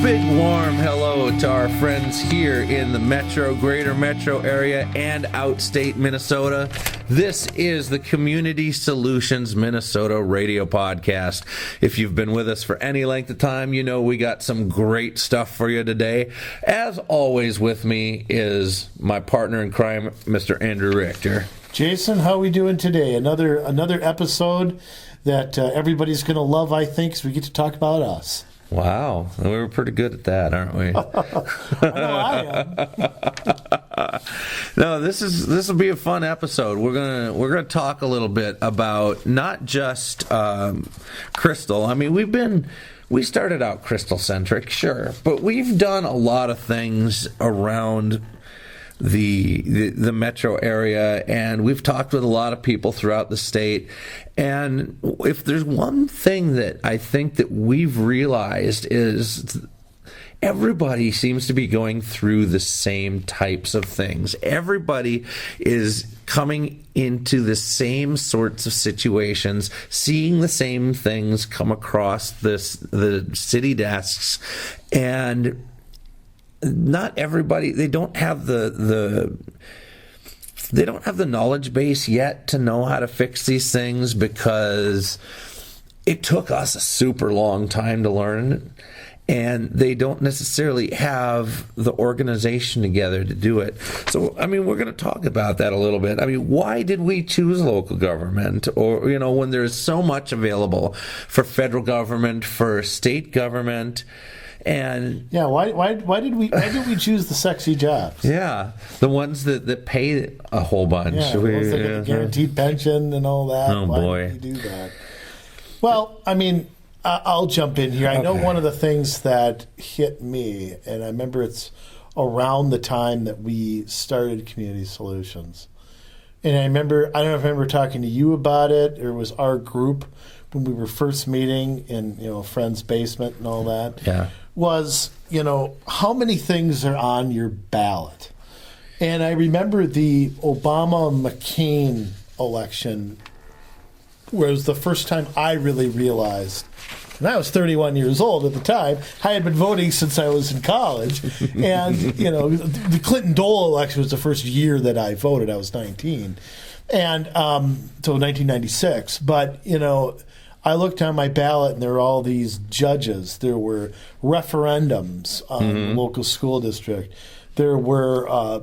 big warm hello to our friends here in the greater metro area and outstate Minnesota. This is the Community Solutions Minnesota radio podcast. If you've been with us for any length of time, you know we got some great stuff for you today. As always, with me is my partner in crime, Mr. Andrew Richter. Jason, how are we doing today? Another episode that everybody's going to love, I think, because we get to talk about us. Wow, we were pretty good at that, aren't we? I know I am. No, this will be a fun episode. We're gonna talk a little bit about not just Crystal. I mean, we started out Crystal centric, sure, but we've done a lot of things around the metro area, and we've talked with a lot of people throughout the state. And if there's one thing that I think that we've realized is everybody seems to be going through the same types of things. Everybody is coming into the same sorts of situations, seeing the same things come across the city desks, and not everybody, they don't have the knowledge base yet to know how to fix these things, because it took us a super long time to learn, and they don't necessarily have the organization together to do it. So, I mean, we're going to talk about that a little bit. I mean, why did we choose local government? Or, you know, when there's so much available for federal government, for state government. And yeah, why did we choose the sexy jobs? Yeah, the ones that pay a whole bunch. Yeah, the ones that get the guaranteed pension and all that. Oh, why boy, did we do that? Well, I mean, I'll jump in here. I know one of the things that hit me, and I remember it's around the time that we started Community Solutions, and I don't know if I remember talking to you about it, or it was our group when we were first meeting in a friend's basement and all that. Yeah. Was, how many things are on your ballot? And I remember the Obama-McCain election, where it was the first time I really realized, and I was 31 years old at the time, I had been voting since I was in college, and, the Clinton-Dole election was the first year that I voted. I was 19, and so 1996, but, I looked on my ballot, and there were all these judges. There were referendums on the local school district. There were,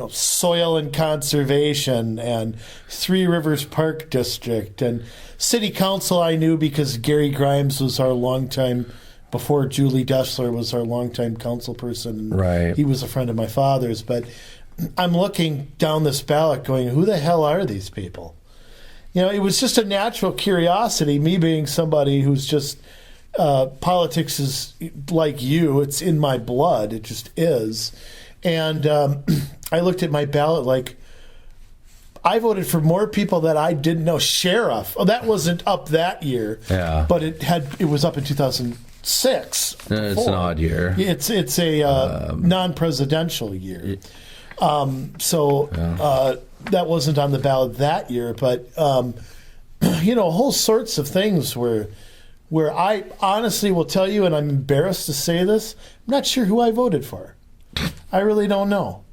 soil and conservation, and Three Rivers Park District, and city council. I knew because Gary Grimes was our longtime, before Julie Dessler was our longtime council person. Right. He was a friend of my father's. But I'm looking down this ballot, going, "Who the hell are these people?" It was just a natural curiosity, me being somebody who's just, politics is like you. It's in my blood. It just is. And I looked at my ballot like, I voted for more people that I didn't know. Sheriff. Oh, that wasn't up that year. Yeah. But it was up in 2006. It's an odd year. It's a non-presidential year. That wasn't on the ballot that year, but whole sorts of things where I honestly will tell you, and I'm embarrassed to say this, I'm not sure who I voted for. I really don't know.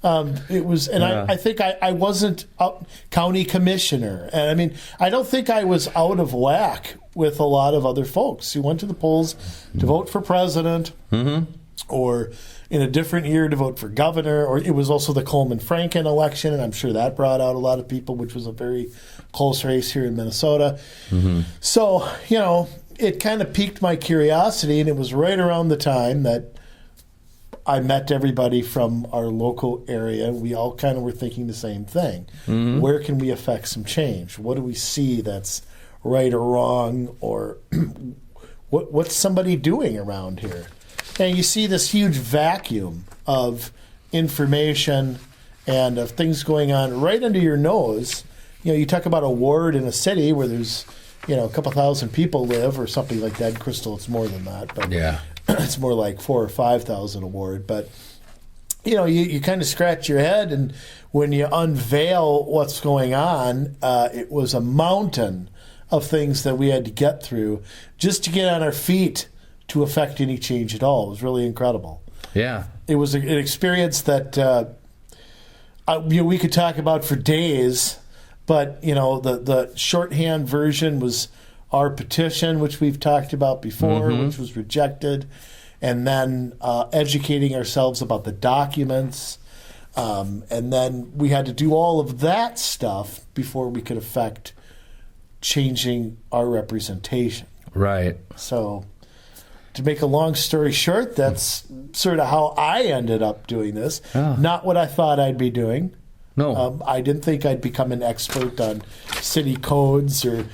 It was, and I think I wasn't county commissioner, and I mean, I don't think I was out of whack with a lot of other folks who went to the polls to vote for president, or in a different year to vote for governor, or it was also the Coleman-Franken election, and I'm sure that brought out a lot of people, which was a very close race here in Minnesota. So, it kind of piqued my curiosity, and it was right around the time that I met everybody from our local area. We all kind of were thinking the same thing. Where can we affect some change? What do we see that's right or wrong, or what's somebody doing around here? And you see this huge vacuum of information and of things going on right under your nose. You talk about a ward in a city where there's, a couple thousand people live or something like that. In Crystal, it's more than that, but yeah, it's more like 4,000 or 5,000 a ward. But you kind of scratch your head, and when you unveil what's going on, it was a mountain of things that we had to get through just to get on our feet to affect any change at all. It was really incredible. Yeah. It was an experience that we could talk about for days, but the shorthand version was our petition, which we've talked about before, which was rejected, and then educating ourselves about the documents, and then we had to do all of that stuff before we could affect changing our representation. Right. So, to make a long story short, that's sort of how I ended up doing this. Oh. Not what I thought I'd be doing. No. I didn't think I'd become an expert on city codes or,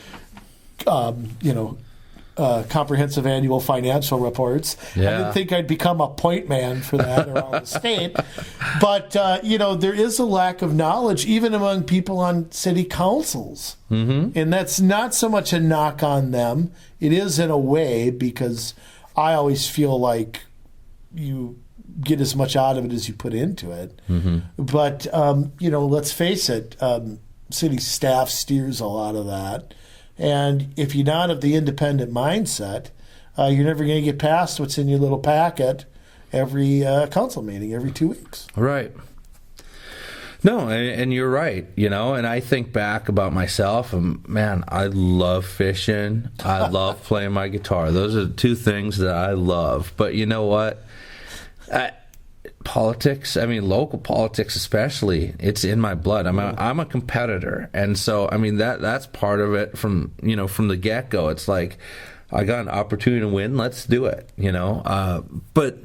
comprehensive annual financial reports. Yeah. I didn't think I'd become a point man for that around the state. But, there is a lack of knowledge even among people on city councils. Mm-hmm. And that's not so much a knock on them. It is in a way, because I always feel like you get as much out of it as you put into it. Mm-hmm. But, let's face it, city staff steers a lot of that. And if you're not of the independent mindset, you're never going to get past what's in your little packet every council meeting, every 2 weeks. Right. No, and you're right, and I think back about myself, and man, I love fishing. I love playing my guitar. Those are the two things that I love. But you know what? Politics, local politics especially, it's in my blood. I'm a competitor, and so that's part of it from the get-go. It's like, I got an opportunity to win, let's do it, but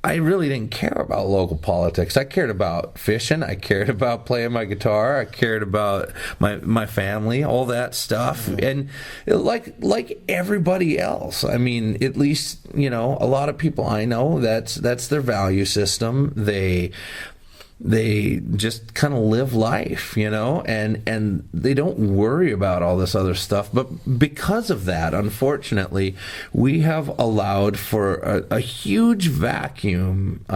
I really didn't care about local politics. I cared about fishing. I cared about playing my guitar. I cared about my family, all that stuff. And like everybody else, at least, a lot of people I know, that's their value system. They just kind of live life, and they don't worry about all this other stuff. But because of that, unfortunately, we have allowed for a huge vacuum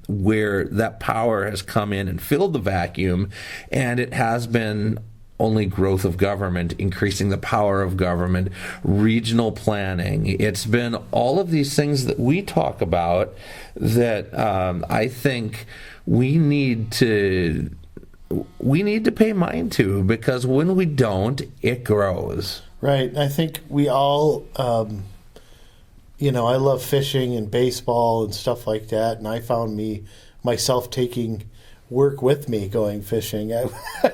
where that power has come in and filled the vacuum, and it has been only growth of government, increasing the power of government, regional planning. It's been all of these things that we talk about that I think we need to pay mind to, because when we don't, it grows. Right. I think we all, I love fishing and baseball and stuff like that, and I found myself taking work with me going fishing. I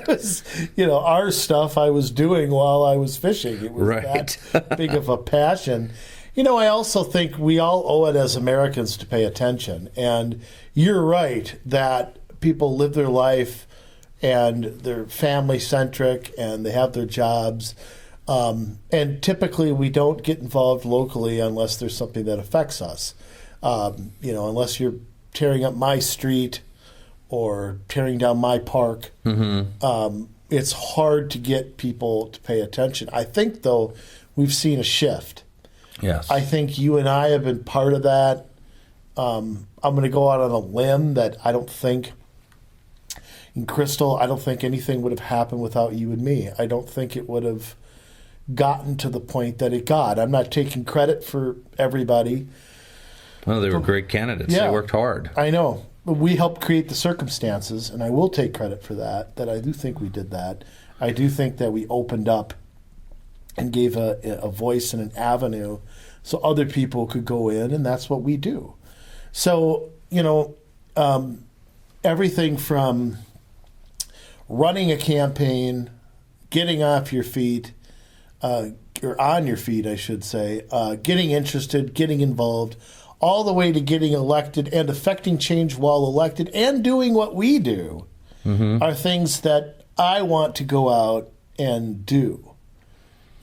was, our stuff I was doing while I was fishing. It was right. That big of a passion. I also think we all owe it as Americans to pay attention. And you're right that people live their life and they're family-centric and they have their jobs. And typically we don't get involved locally unless there's something that affects us. Unless you're tearing up my street or tearing down my park, it's hard to get people to pay attention. I think, though, we've seen a shift. Yes. I think you and I have been part of that. I'm going to go out on a limb that I don't think, in Crystal, I don't think anything would have happened without you and me. I don't think it would have gotten to the point that it got. I'm not taking credit for everybody. Well, they were great candidates. Yeah, they worked hard. I know. But we helped create the circumstances, and I will take credit for that I do think we did that. I do think that we opened up and gave a voice and an avenue so other people could go in, and that's what we do. So, everything from running a campaign, getting off your feet, or on your feet, I should say, getting interested, getting involved, all the way to getting elected and affecting change while elected and doing what we do are things that I want to go out and do.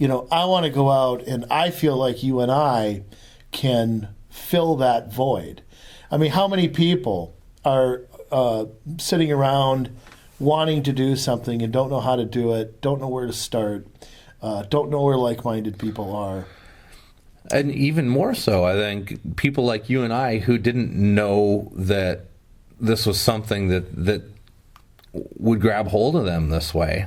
I want to go out, and I feel like you and I can fill that void. How many people are sitting around wanting to do something and don't know how to do it, don't know where to start, don't know where like-minded people are? And even more so, I think, people like you and I who didn't know that this was something that would grab hold of them this way.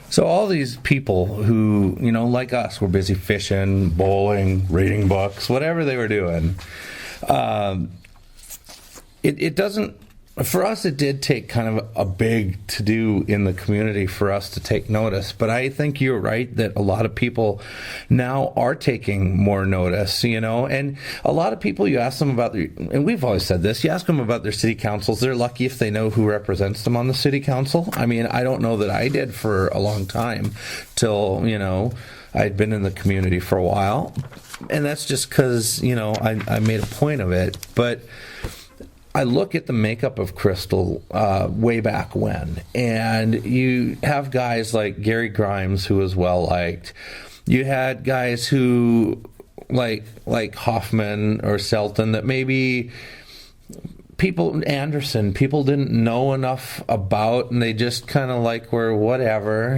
So all these people who, like us, were busy fishing, bowling, reading books, whatever they were doing, it doesn't, for us, it did take kind of a big to-do in the community for us to take notice. But I think you're right that a lot of people now are taking more notice, and a lot of people, you ask them about and we've always said this, you ask them about their city councils, they're lucky if they know who represents them on the city council. I mean, I don't know that I did for a long time till, I'd been in the community for a while. And that's just because, I made a point of it. But I look at the makeup of Crystal way back when, and you have guys like Gary Grimes, who was well liked. You had guys who, like Hoffman or Selton, that maybe Anderson, people didn't know enough about, and they just kind of were whatever,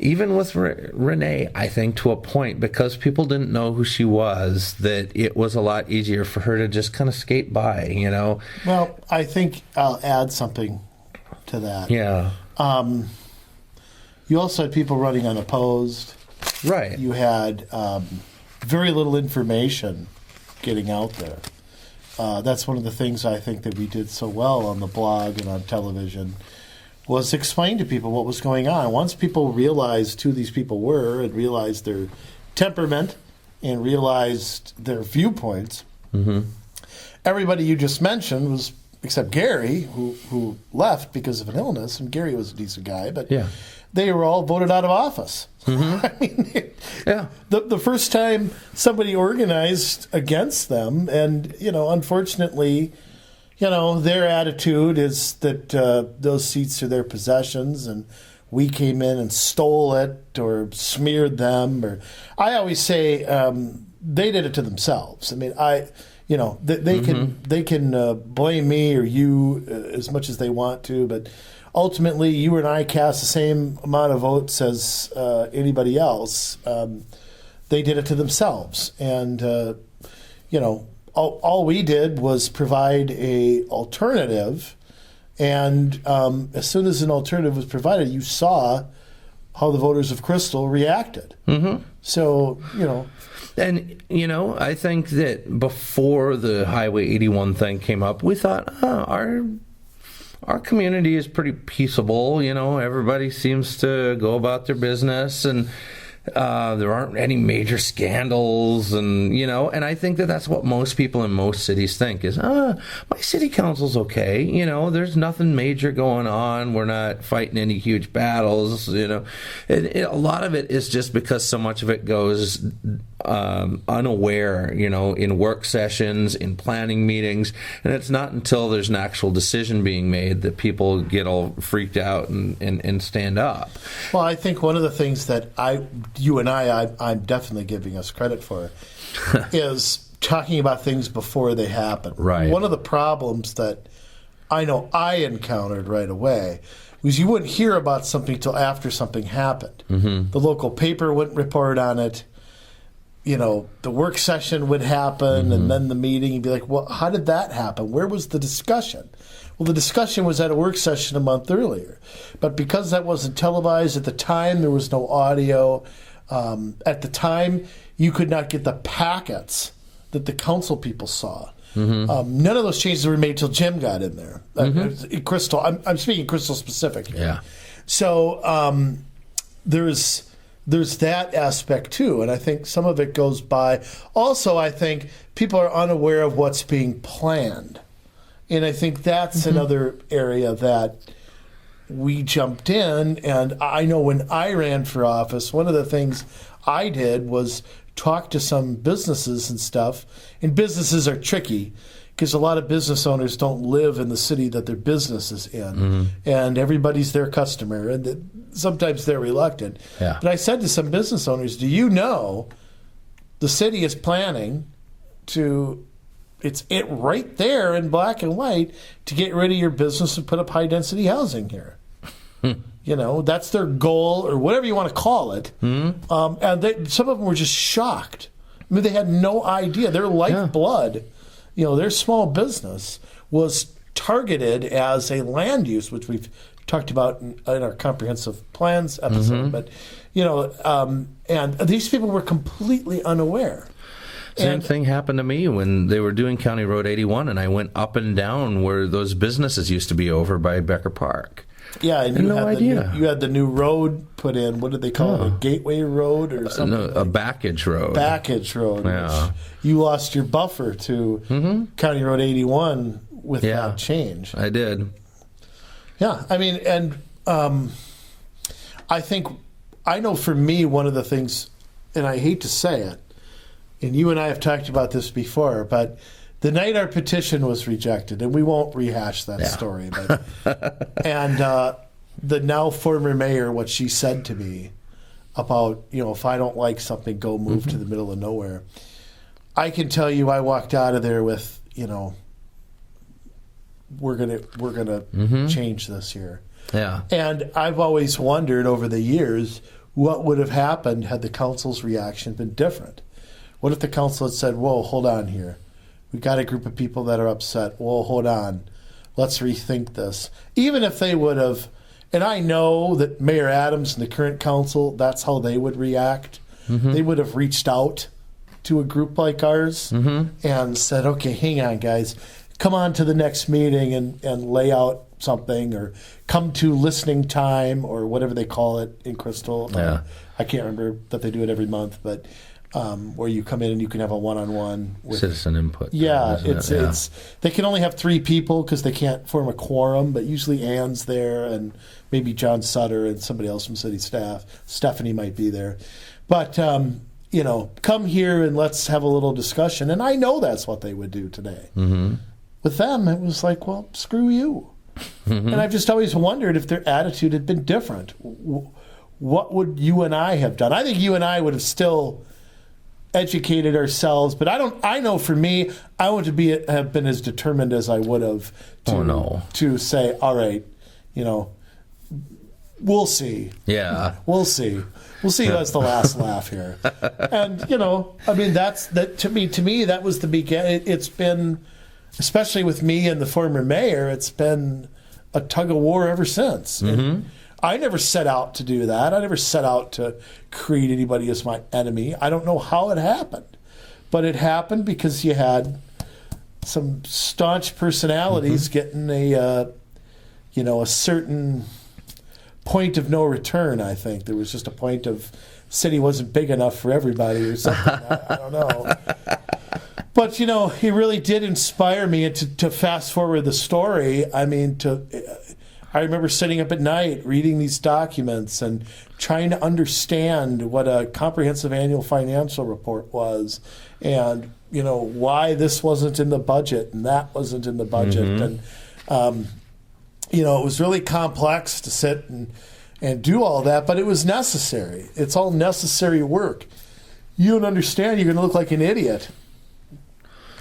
Even with Renee, I think to a point, because people didn't know who she was, that it was a lot easier for her to just kind of skate by, Well, I think I'll add something to that. Yeah. You also had people running unopposed. Right. You had very little information getting out there. That's one of the things I think that we did so well on the blog and on television, was explain to people what was going on. Once people realized who these people were and realized their temperament and realized their viewpoints, everybody you just mentioned was, except Gary, who left because of an illness, and Gary was a decent guy, but they were all voted out of office. I mean, the first time somebody organized against them, and, unfortunately, their attitude is that those seats are their possessions, and we came in and stole it or smeared them. Or I always say they did it to themselves. I mean, they can blame me or you as much as they want to, but ultimately, you and I cast the same amount of votes as anybody else. They did it to themselves, and all we did was provide a alternative, and as soon as an alternative was provided, you saw how the voters of Crystal reacted. So, And, I think that before the Highway 81 thing came up, we thought, our community is pretty peaceable. Everybody seems to go about their business, and there aren't any major scandals, and I think that that's what most people in most cities think is, my city council's okay. There's nothing major going on. We're not fighting any huge battles. A lot of it is just because so much of it goes unaware, in work sessions, in planning meetings, and it's not until there's an actual decision being made that people get all freaked out and stand up. Well, I think one of the things that you and I'm definitely giving us credit for is talking about things before they happen. Right. One of the problems that I know I encountered right away was you wouldn't hear about something till after something happened. The local paper wouldn't report on it. The work session would happen, and then the meeting, you'd be like, well, how did that happen? Where was the discussion? Well, the discussion was at a work session a month earlier. But because that wasn't televised at the time, there was no audio. At the time, you could not get the packets that the council people saw. None of those changes were made till Jim got in there. Crystal, I'm speaking Crystal specifically. Yeah. So there's that aspect too, and I think some of it goes by. Also, I think people are unaware of what's being planned, and I think that's another area that we jumped in. And I know when I ran for office, one of the things I did was talk to some businesses and stuff. And businesses are tricky because a lot of business owners don't live in the city that their business is in, and everybody's their customer, and sometimes they're reluctant. Yeah. But I said to some business owners, do you know the city is planning to, it's it right there in black and white, to get rid of your business and put up high-density housing here? That's their goal, or whatever you want to call it. And some of them were just shocked. I mean, they had no idea. Their lifeblood, their small business was targeted as a land use, which we've talked about in our comprehensive plans episode. But, and these people were completely unaware. Same thing happened to me when they were doing County Road 81, and I went up and down where those businesses used to be over by Becker Park. Yeah, and you had the new road put in. What did they call it? A gateway road or something? No, a backage road. Backage road. Yeah. You lost your buffer to County Road 81 with that change. I did. Yeah, I mean, and I know for me, one of the things, and I hate to say it, and you and I have talked about this before, but the night our petition was rejected, and we won't rehash that story, but and the now former mayor, what she said to me about, if I don't like something, go move to the middle of nowhere. I can tell you, I walked out of there with, we're gonna change this here. Yeah. And I've always wondered over the years what would have happened had the council's reaction been different. What if the council had said, whoa, hold on here. We've got a group of people that are upset. Whoa, hold on. Let's rethink this. Even if they would have, and I know that Mayor Adams and the current council, that's how they would react. They would have reached out to a group like ours and said, okay, hang on, guys. Come on to the next meeting and lay out something, or come to listening time, or whatever they call it in Crystal. Yeah. I can't remember that they do it every month, but where you come in and you can have a one-on-one with citizen input. Yeah, it's they can only have 3 people because they can't form a quorum, but usually Ann's there and maybe John Sutter and somebody else from city staff. Stephanie might be there. But come here and let's have a little discussion. And I know that's what they would do today. With them, it was like, well, screw you. And I've just always wondered if their attitude had been different. What would you and I have done? I think you and I would have still educated ourselves, but I know for me, I want to have been as determined as I would have to say, all right, we'll see. Yeah. We'll see. We'll see who has the last laugh here. And, I mean, to me, that was the beginning. It's been, especially with me and the former mayor, it's been a tug of war ever since. And I never set out to do that. I never set out to create anybody as my enemy. I don't know how it happened, but it happened because you had some staunch personalities getting a certain point of no return. I think there was just a point of city wasn't big enough for everybody or something. I don't know. But, he really did inspire me. And to fast forward the story, I mean, I remember sitting up at night reading these documents and trying to understand what a comprehensive annual financial report was, and, why this wasn't in the budget and that wasn't in the budget. And, it was really complex to sit and do all that, but it was necessary. It's all necessary work. You don't understand, you're going to look like an idiot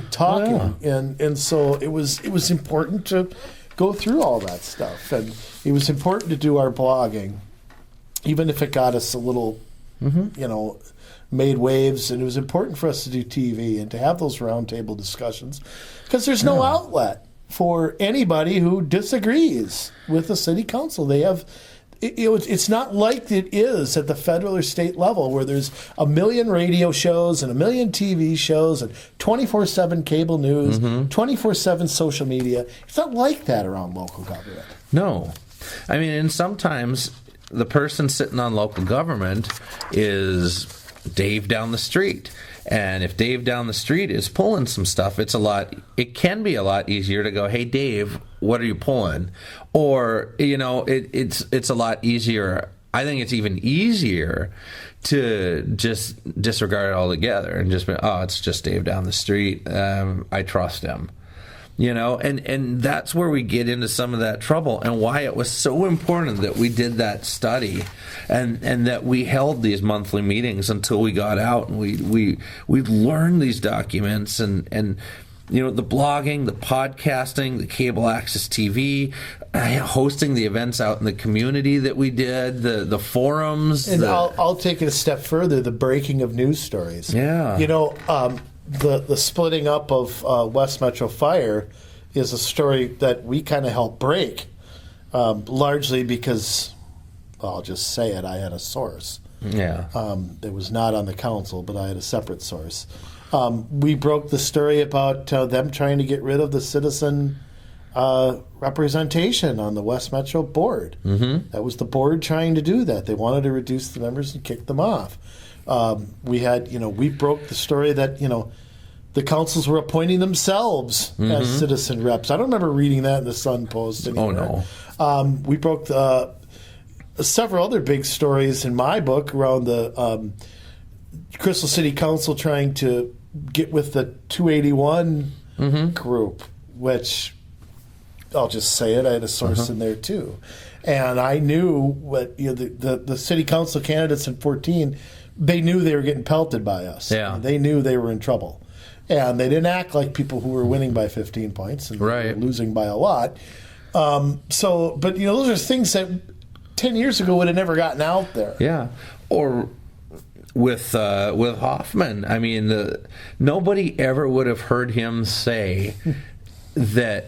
talking. And so it was important to go through all that stuff. And it was important to do our blogging, even if it got us a little, made waves. And it was important for us to do TV and to have those roundtable discussions, because there's no outlet for anybody who disagrees with the city council. They have, it's not like it is at the federal or state level, where there's a million radio shows and a million TV shows and 24/7 cable news, 24/7 social media. It's not like that around local government. No. I mean, and sometimes the person sitting on local government is Dave down the street. And if Dave down the street is pulling some stuff, it can be a lot easier to go, hey, Dave, what are you pulling? Or, it's a lot easier. I think it's even easier to just disregard it altogether and just be, it's just Dave down the street. I trust him. And that's where we get into some of that trouble, and why it was so important that we did that study and that we held these monthly meetings until we got out and we learned these documents and the blogging, the podcasting, the cable access TV, hosting the events out in the community that we did, the forums. And I'll take it a step further, the breaking of news stories. Yeah. The splitting up of West Metro Fire is a story that we kind of helped break. largely because, well, I'll just say it, I had a source. Yeah. That was not on the council, but I had a separate source. We broke the story about them trying to get rid of the citizen representation on the West Metro board. Mm-hmm. That was the board trying to do that. They wanted to reduce the members and kick them off. We broke the story that, the councils were appointing themselves as citizen reps. I don't remember reading that in the Sun Post anymore. Oh, no. We broke several other big stories in my book around the Crystal City Council trying to get with the 281 group, which I'll just say it. I had a source in there too, and I knew what the city council candidates in 14. They knew they were getting pelted by us. Yeah, they knew they were in trouble, and they didn't act like people who were winning by 15 points and were losing by a lot. But those are things that 10 years ago would have never gotten out there. Yeah, or with Hoffman, I mean, nobody ever would have heard him say that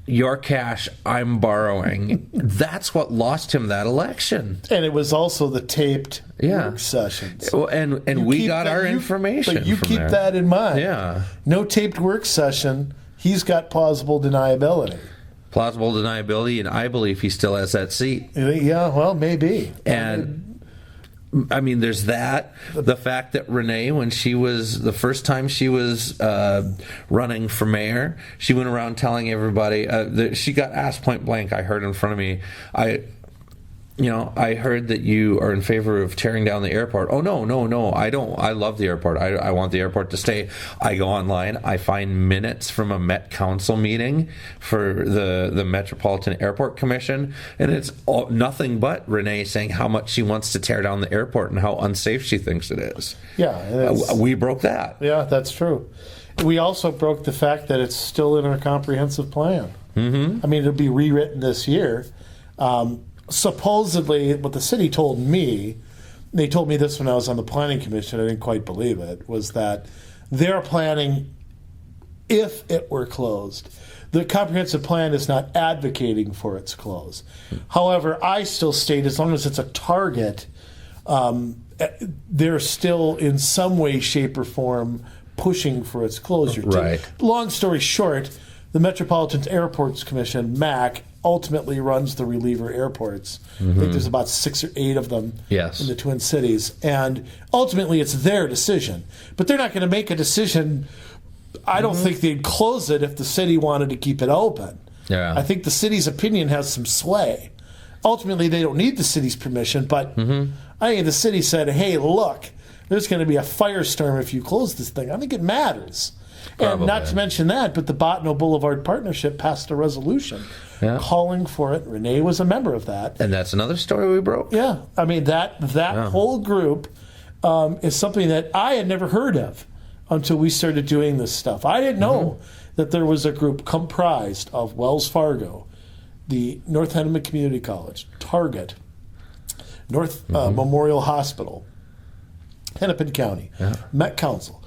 your cash, I'm borrowing. That's what lost him that election. And it was also the taped work sessions. And we got our information. But you from keep there. that in mind. Yeah. No taped work session. He's got plausible deniability. Plausible deniability, and I believe he still has that seat. Yeah, well, maybe. And I mean, there's that. The fact that Renee, when she was, the first time she was running for mayor, she went around telling everybody, that she got asked point blank, I heard in front of me, I heard that you are in favor of tearing down the airport. Oh, no, I don't. I love the airport. I want the airport to stay. I go online. I find minutes from a Met Council meeting for the Metropolitan Airport Commission, and it's nothing but Renee saying how much she wants to tear down the airport and how unsafe she thinks it is. Yeah. We broke that. Yeah, that's true. We also broke the fact that it's still in our comprehensive plan. Mm-hmm. I mean, it'll be rewritten this year. Supposedly, what the city told me, they told me this when I was on the planning commission, I didn't quite believe it, was that they're planning, if it were closed, the comprehensive plan is not advocating for its close. However, I still state as long as it's a target, they're still in some way, shape, or form pushing for its closure. Right. Long story short, the Metropolitan Airports Commission, MAC, ultimately runs the reliever airports. I think there's about 6 or 8 of them in the Twin Cities. And ultimately, it's their decision. But they're not going to make a decision. I don't think they'd close it if the city wanted to keep it open. Yeah. I think the city's opinion has some sway. Ultimately, they don't need the city's permission, but I think the city said, hey, look, there's going to be a firestorm if you close this thing. I think it matters. Probably. And not to mention that, but the Botno Boulevard Partnership passed a resolution calling for it. Renee was a member of that. And that's another story we broke. Yeah. I mean, that whole group is something that I had never heard of until we started doing this stuff. I didn't know that there was a group comprised of Wells Fargo, the North Hennepin Community College, Target, North Memorial Hospital, Hennepin County, Met Council,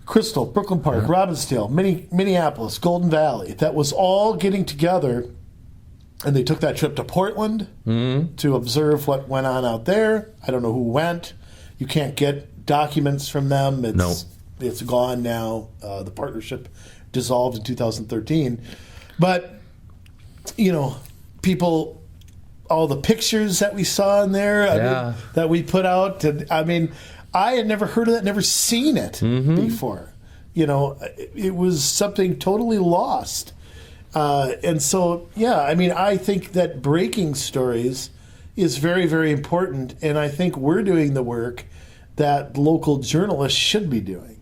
Crystal, Brooklyn Park, Robbinsdale, Minneapolis, Golden Valley. That was all getting together, and they took that trip to Portland to observe what went on out there. I don't know who went. You can't get documents from them. It's gone now. The partnership dissolved in 2013. But, people, all the pictures that we saw in there that we put out, I had never heard of that, never seen it before. It was something totally lost. And so, I think that breaking stories is very, very important. And I think we're doing the work that local journalists should be doing.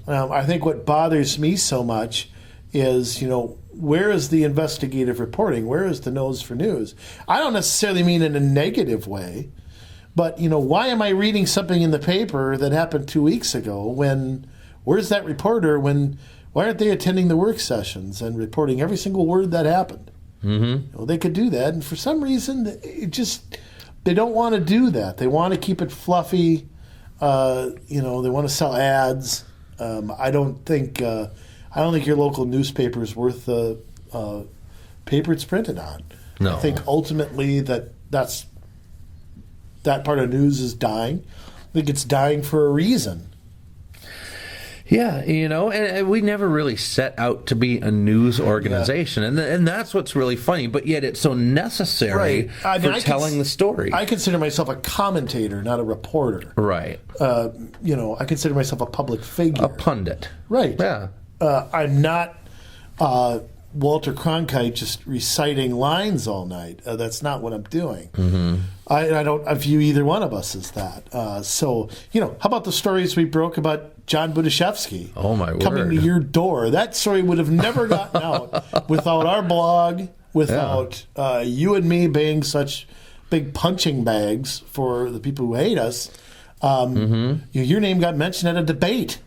I think what bothers me so much is, where is the investigative reporting? Where is the nose for news? I don't necessarily mean in a negative way. But, why am I reading something in the paper that happened 2 weeks ago where's that reporter why aren't they attending the work sessions and reporting every single word that happened? They could do that. And for some reason, they don't want to do that. They want to keep it fluffy. They want to sell ads. I don't think your local newspaper is worth the paper it's printed on. No. I think ultimately that part of news is dying. I think it's dying for a reason. Yeah, and we never really set out to be a news organization, and that's what's really funny. But yet, it's so necessary for telling the story. I consider myself a commentator, not a reporter. Right. I consider myself a public figure, a pundit. Right. Yeah. I'm not Walter Cronkite just reciting lines all night. That's not what I'm doing. Mm-hmm. I don't view either one of us as that. So, how about the stories we broke about John Budashevsky coming to your door? That story would have never gotten out without our blog, without you and me being such big punching bags for the people who hate us. Your name got mentioned at a debate.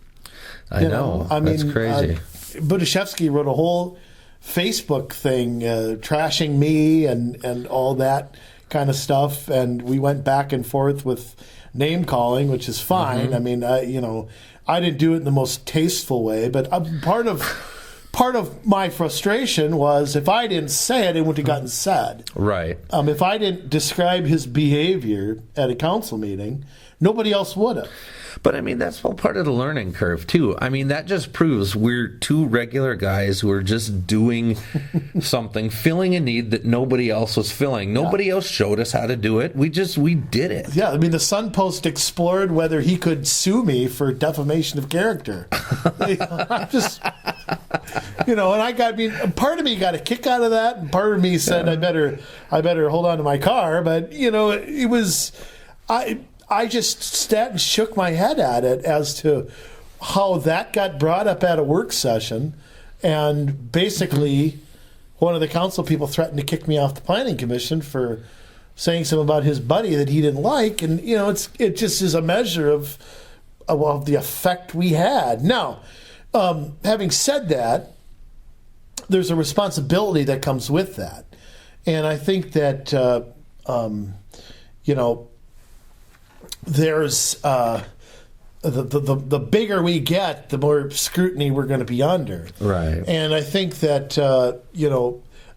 I know. That's crazy. Budashevsky wrote a whole Facebook thing trashing me and all that kind of stuff, and we went back and forth with name calling, which is fine. I mean, I didn't do it in the most tasteful way, but part of my frustration was if I didn't say it, it wouldn't have gotten said. Right. If I didn't describe his behavior at a council meeting, nobody else would have. But, I mean, that's all part of the learning curve, too. I mean, that just proves we're two regular guys who are just doing something, filling a need that nobody else was filling. Nobody else showed us how to do it. We did it. Yeah, I mean, the Sun Post explored whether he could sue me for defamation of character. I'm just... and part of me got a kick out of that, and part of me said, I better hold on to my car. But, it was... I just sat and shook my head at it as to how that got brought up at a work session. And basically, one of the council people threatened to kick me off the planning commission for saying something about his buddy that he didn't like. And, it just is a measure of the effect we had. Now, having said that, there's a responsibility that comes with that. And I think that, there's the bigger we get, the more scrutiny we're going to be under. Right. And I think that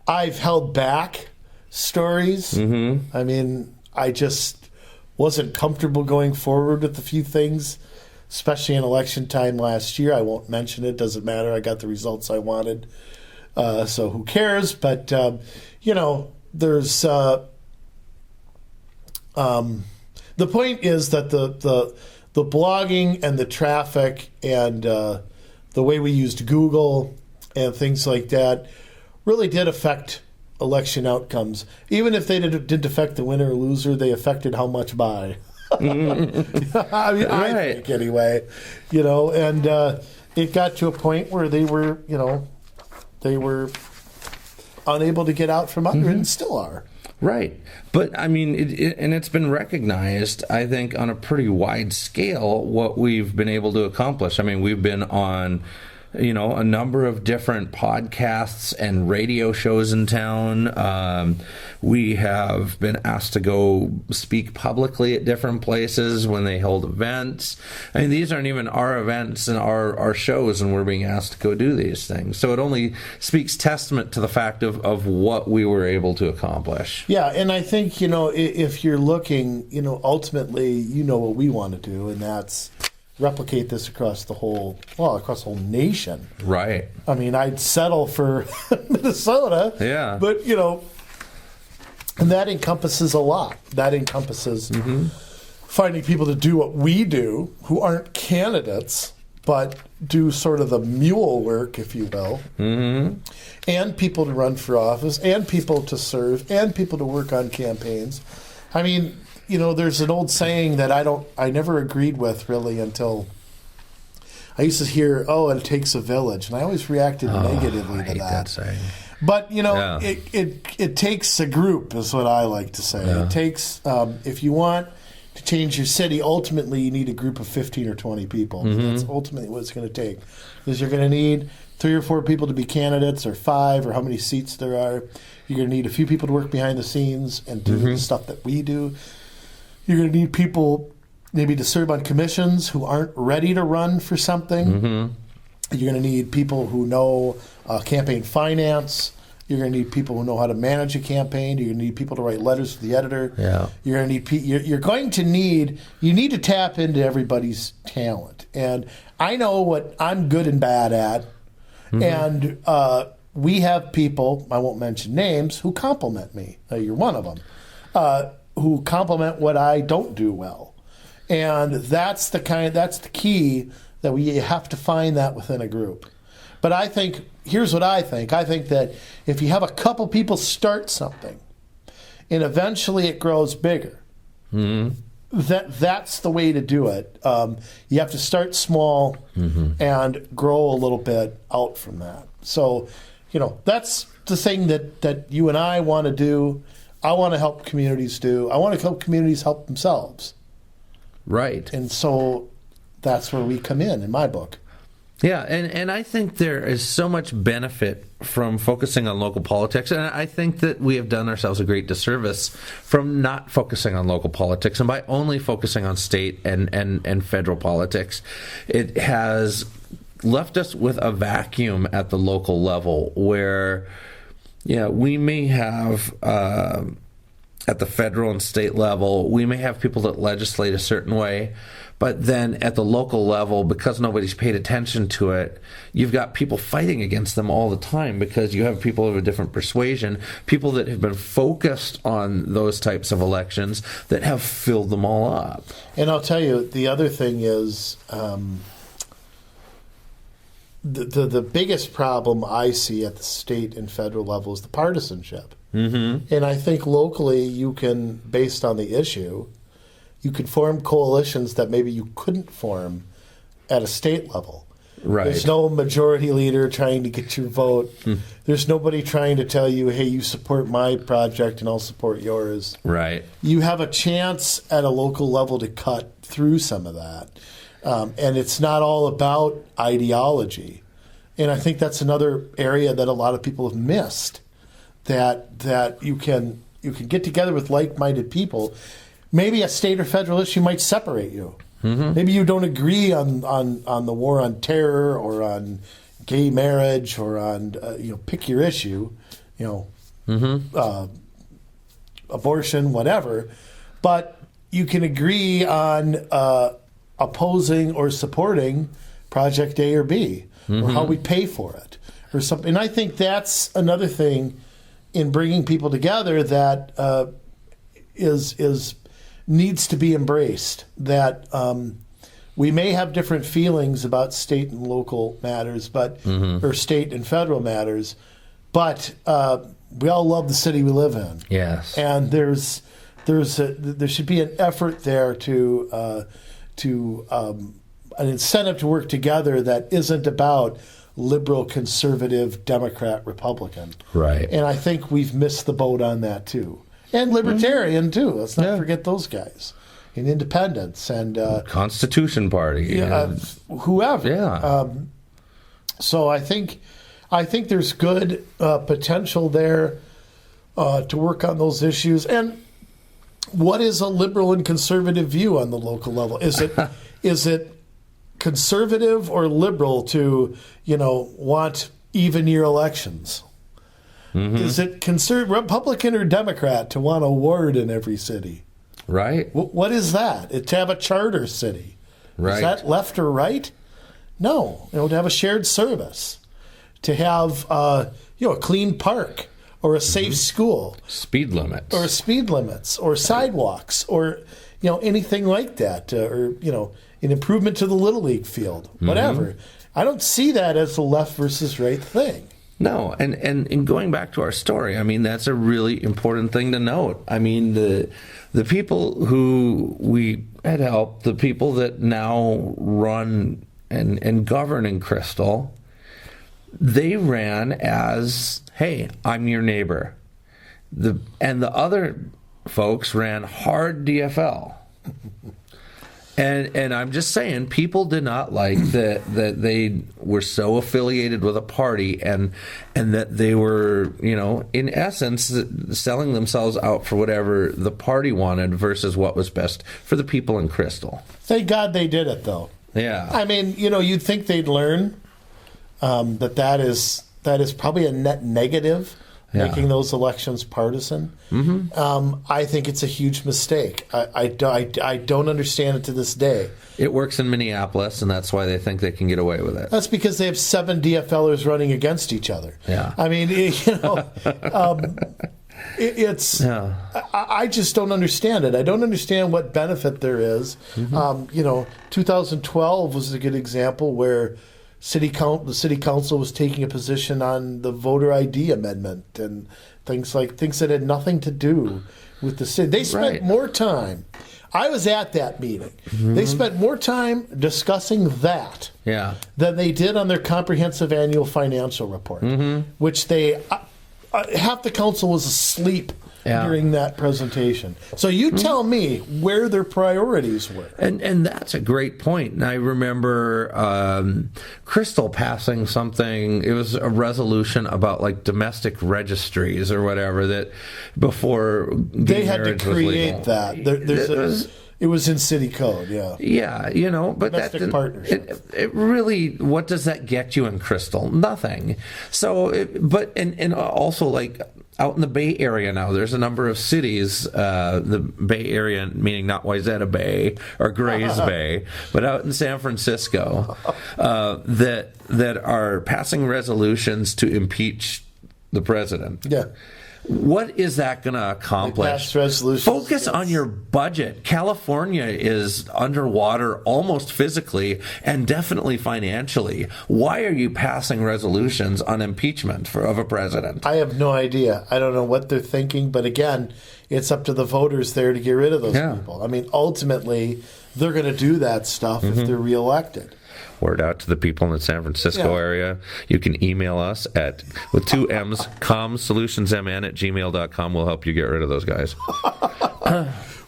I've held back stories. Mm-hmm. I mean, I just wasn't comfortable going forward with a few things, especially in election time last year. I won't mention it. Doesn't matter. I got the results I wanted. So who cares? But there's. The point is that the blogging and the traffic and the way we used Google and things like that really did affect election outcomes. Even if they didn't affect the winner or loser, they affected how much by. I mean, I think anyway, and it got to a point where they were unable to get out from under it and still are. Right. But, I mean, it's been recognized, I think, on a pretty wide scale what we've been able to accomplish. I mean, we've been on, a number of different podcasts and radio shows in town. We have been asked to go speak publicly at different places when they hold events. I mean, these aren't even our events and our shows, and we're being asked to go do these things. So it only speaks testament to the fact of what we were able to accomplish. Yeah, and I think, if you're looking, ultimately, what we want to do, and that's replicate this across the whole nation. Right. I mean, I'd settle for Minnesota. Yeah. But, and that encompasses a lot. That encompasses finding people to do what we do who aren't candidates, but do sort of the mule work, if you will. Mm-hmm. And people to run for office, and people to serve, and people to work on campaigns. I mean, there's an old saying that I never agreed with really until I used to hear, it takes a village. And I always reacted negatively to I hate that saying. But, it takes a group is what I like to say. Yeah. It takes, if you want to change your city, ultimately you need a group of 15 or 20 people. Mm-hmm. That's ultimately what it's going to take. Because you're going to need 3 or 4 people to be candidates, or 5, or how many seats there are. You're going to need a few people to work behind the scenes and do the stuff that we do. You're going to need people maybe to serve on commissions who aren't ready to run for something. Mm-hmm. You're going to need people who know campaign finance. You're going to need people who know how to manage a campaign. You're going to need people to write letters to the editor. Yeah. You're going to need you need to tap into everybody's talent. And I know what I'm good and bad at. And we have people, I won't mention names, who compliment me. You're one of them. Who compliment what I don't do well. And that's the key, that we have to find that within a group. But I think, here's what I think. I think that if you have a couple people start something, and eventually it grows bigger, that's the way to do it. You have to start small and grow a little bit out from that. So, that's the thing that you and I want to do. I want to help communities do. I want to help communities help themselves. Right. And so that's where we come in my book. Yeah, and I think there is so much benefit from focusing on local politics, and I think that we have done ourselves a great disservice from not focusing on local politics, and by only focusing on state and federal politics, it has left us with a vacuum at the local level where, we may have at the federal and state level, we may have people that legislate a certain way, but then at the local level, because nobody's paid attention to it, you've got people fighting against them all the time because you have people of a different persuasion, people that have been focused on those types of elections that have filled them all up. And I'll tell you, the other thing is the biggest problem I see at the state and federal level is the partisanship. And I think locally you can, based on the issue, you could form coalitions that maybe you couldn't form at a state level. Right. There's no majority leader trying to get your vote. There's nobody trying to tell you, hey, you support my project and I'll support yours. Right. You have a chance at a local level to cut through some of that. And it's not all about ideology. And I think that's another area that a lot of people have missed, that you can get together with like-minded people. Maybe a state or federal issue might separate you. Maybe you don't agree on the war on terror or on gay marriage or on pick your issue, abortion, whatever. But you can agree on opposing or supporting Project A or B, or how we pay for it, or something. And I think that's another thing in bringing people together that needs to be embraced, that we may have different feelings about state and local matters, or state and federal matters, but we all love the city we live in. Yes. And there should be an effort there to an incentive to work together that isn't about liberal, conservative, Democrat, Republican. Right. And I think we've missed the boat on that too. And libertarian too. Let's not forget those guys. And independents and Constitution Party. Whoever. Yeah. So I think there's good potential there to work on those issues. And what is a liberal and conservative view on the local level? Is it conservative or liberal to want even year elections? Is it Republican or Democrat to want a ward in every city? Right. What is that? To have a charter city. Right. Is that left or right? No. To have a shared service. To have a clean park or a safe school. Speed limits. Or speed limits or sidewalks or anything like that. Or an improvement to the Little League field. Whatever. I don't see that as the left versus right thing. No, and in going back to our story, I mean, that's a really important thing to note. I mean, the people who we had helped, the people that now run and govern in Crystal, they ran as, hey, I'm your neighbor. And the other folks ran hard DFL. And I'm just saying, people did not like that they were so affiliated with a party and that they were, in essence, selling themselves out for whatever the party wanted versus what was best for the people in Crystal. Thank God they did it, though. Yeah. I mean, you'd think they'd learn that is probably a net negative making those elections partisan. I think it's a huge mistake. I don't understand it to this day. It works in Minneapolis, and that's why they think they can get away with it. That's because they have 7 DFLers running against each other. Yeah. I mean, I just don't understand it. I don't understand what benefit there is. 2012 was a good example where the city council was taking a position on the voter ID amendment and things that had nothing to do with the city. They spent more time. I was at that meeting. They spent more time discussing that than they did on their comprehensive annual financial report, which they half the council was asleep during that presentation. So you tell me where their priorities were. And that's a great point. And I remember Crystal passing something. It was a resolution about like domestic registries or whatever that before they had to create was legal. that. It was in city code, Yeah, but domestic partnerships. It really, what does that get you in Crystal? Nothing. So, and also like out in the Bay Area now, there's a number of cities, the Bay Area, meaning not Wayzata Bay or Grays Bay, but out in San Francisco, that are passing resolutions to impeach the president. Yeah. What is that going to accomplish? Focus on your budget. California is underwater almost physically and definitely financially. Why are you passing resolutions on impeachment of a president? I have no idea. I don't know what they're thinking, but again, it's up to the voters there to get rid of those people. I mean, ultimately, they're going to do that stuff if they're reelected. Word out to the people in the San Francisco area. You can email us with 2 M's, comsolutionsmn@gmail.com. We'll help you get rid of those guys.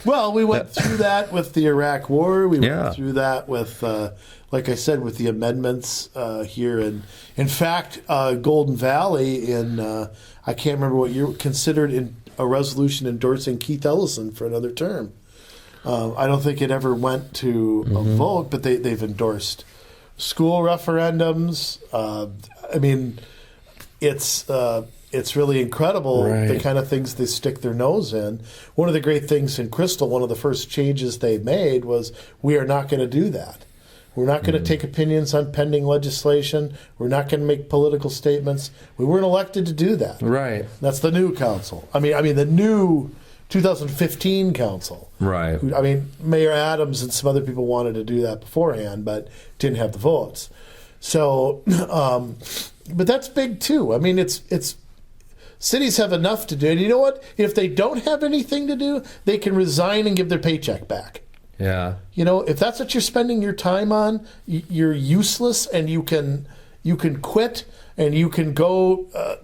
Well, we went through that with the Iraq War. We went through that with, like I said, with the amendments here. And in fact, Golden Valley I can't remember what year, considered in a resolution endorsing Keith Ellison for another term. I don't think it ever went to a vote, but they've endorsed school referendums. I mean, it's really incredible the kind of things they stick their nose in. One of the great things in Crystal, one of the first changes they made was we are not going to do that. We're not going to take opinions on pending legislation. We're not going to make political statements. We weren't elected to do that. Right. That's the new council. I mean the new 2015 council. Right. I mean, Mayor Adams and some other people wanted to do that beforehand, but didn't have the votes. So, but that's big too. I mean, it's cities have enough to do. And you know what? If they don't have anything to do, they can resign and give their paycheck back. Yeah. If that's what you're spending your time on, you're useless, and you can quit and you can go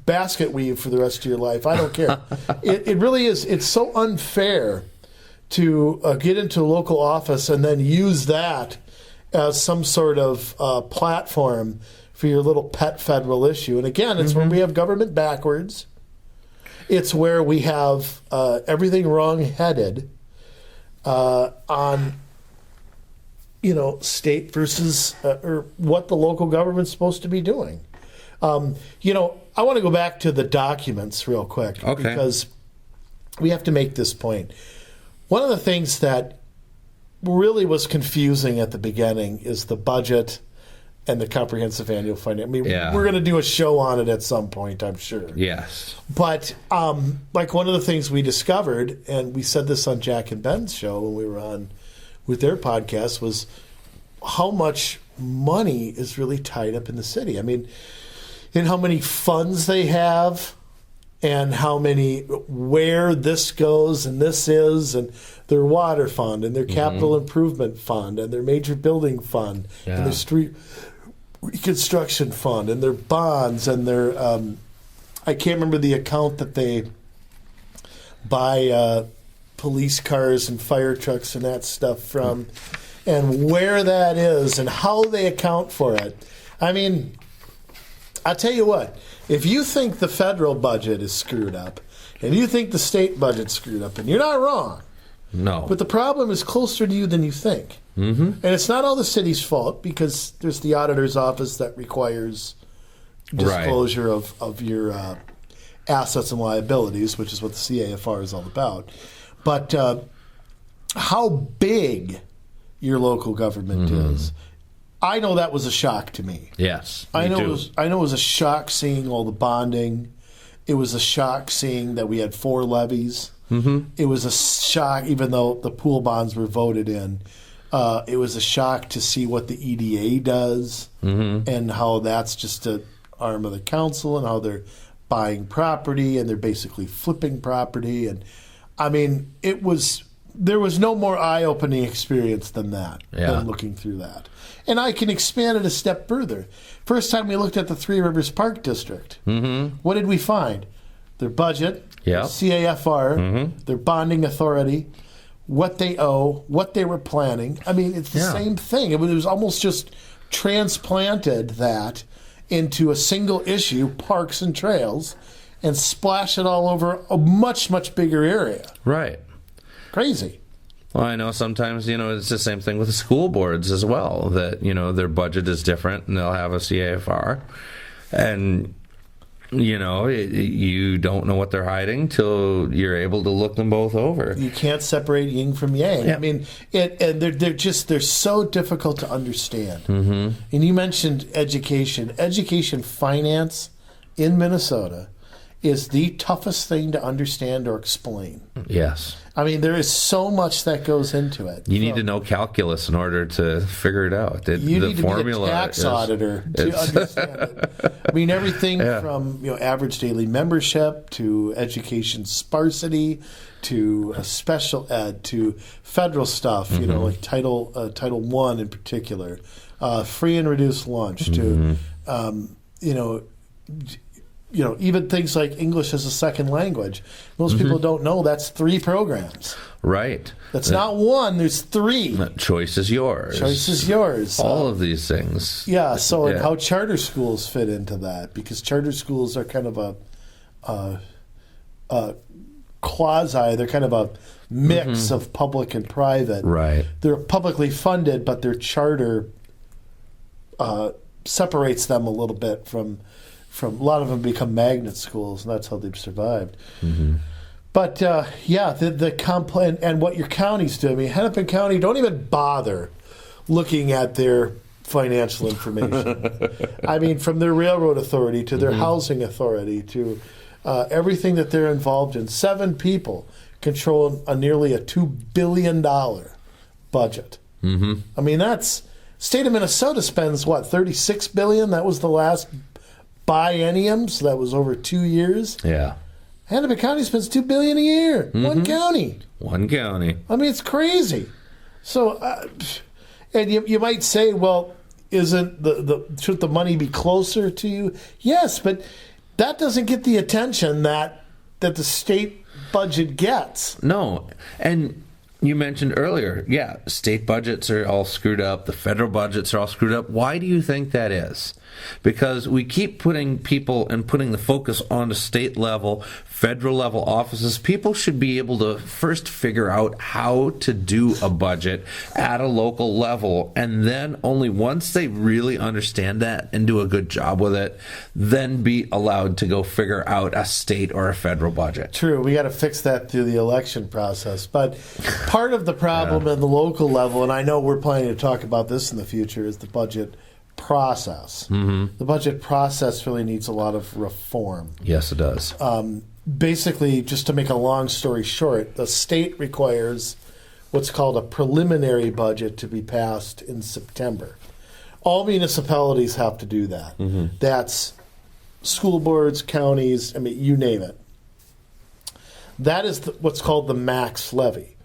basket weave for the rest of your life. I don't care. It really is. It's so unfair to get into a local office and then use that as some sort of platform for your little pet federal issue. And again, it's when we have government backwards. It's where we have everything wrong-headed on state versus or what the local government's supposed to be doing. I want to go back to the documents real quick because we have to make this point. One of the things that really was confusing at the beginning is the budget and the comprehensive annual finance. I mean, we're going to do a show on it at some point, I'm sure. Yes. But like one of the things we discovered, and we said this on Jack and Ben's show when we were on with their podcast, was how much money is really tied up in the city. I mean, in how many funds they have and where this goes and this is, and their water fund and their capital improvement fund and their major building fund and their street reconstruction fund and their bonds and their, I can't remember the account that they buy police cars and fire trucks and that stuff from, and where that is and how they account for it. I mean, I'll tell you what, if you think the federal budget is screwed up and you think the state budget's screwed up, and you're not wrong. No. But the problem is closer to you than you think. And it's not all the city's fault, because there's the auditor's office that requires disclosure of your assets and liabilities, which is what the CAFR is all about. But how big your local government is, I know that was a shock to me. Yes, I know too. it was a shock seeing all the bonding. It was a shock seeing that we had 4 levies. It was a shock, even though the pool bonds were voted in. It was a shock to see what the EDA does and how that's just an arm of the council and how they're buying property and they're basically flipping property. And I mean, there was no more eye-opening experience than that, than looking through that. And I can expand it a step further. First time we looked at the Three Rivers Park District, what did we find? Their budget, CAFR, their bonding authority, what they owe, what they were planning. I mean, it's the same thing. It was almost just transplanted that into a single issue, parks and trails, and splash it all over a much, much bigger area. Right. Crazy. Well, I know sometimes, it's the same thing with the school boards as well, that, their budget is different and they'll have a CAFR. And, you don't know what they're hiding till you're able to look them both over. You can't separate yin from yang. Yeah. I mean, and they're so difficult to understand. And you mentioned education. Education finance in Minnesota is the toughest thing to understand or explain. Yes. I mean, there is so much that goes into it. You need to know calculus in order to figure it out. You need to be a tax auditor to understand it. I mean, everything from average daily membership to education sparsity to special ed to federal stuff. Like Title I in particular, free and reduced lunch to even things like English as a second language. Most people don't know that's 3 programs. Right. That's not 1, there's 3. Choice is yours. Choice is yours. All of these things. Yeah, and how charter schools fit into that, because charter schools are kind of a quasi, they're kind of a mix of public and private. Right. They're publicly funded, but their charter separates them a little bit from a lot of them become magnet schools, and that's how they've survived. But and what your counties do. I mean, Hennepin County, don't even bother looking at their financial information. I mean, from their railroad authority to their housing authority to everything that they're involved in. 7 people control nearly a $2 billion budget. I mean, state of Minnesota spends $36 billion. That was the last biennium, so that was over 2 years. Yeah. Hennepin County spends $2 billion a year. One county. I mean, it's crazy. So, and you might say, well, isn't should the money be closer to you? Yes, but that doesn't get the attention that the state budget gets. No, and you mentioned earlier, state budgets are all screwed up. The federal budgets are all screwed up. Why do you think that is? Because we keep putting the focus on the state level, federal level offices. People should be able to first figure out how to do a budget at a local level, and then only once they really understand that and do a good job with it, then be allowed to go figure out a state or a federal budget. True. We got to fix that through the election process. But part of the problem at the local level, and I know we're planning to talk about this in the future, is the budget process. The budget process really needs a lot of reform. Yes, it does. Basically, just to make a long story short, the state requires what's called a preliminary budget to be passed in September. All municipalities have to do that. That's school boards, counties, I mean, you name it. That is what's called the max levy.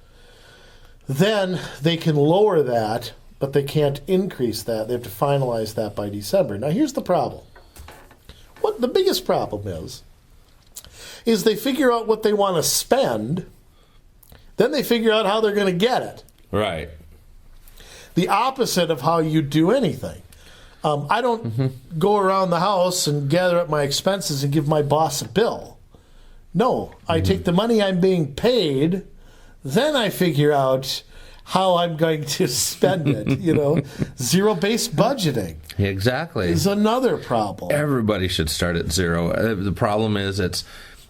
Then they can lower that, but they can't increase that. They have to finalize that by December. Now, here's the problem. What the biggest problem is they figure out what they want to spend, then they figure out how they're going to get it. Right. The opposite of how you do anything. I don't go around the house and gather up my expenses and give my boss a bill. No, I take the money I'm being paid, then I figure out how I'm going to spend it. Zero-based budgeting Exactly. is another problem. Everybody should start at zero. The problem is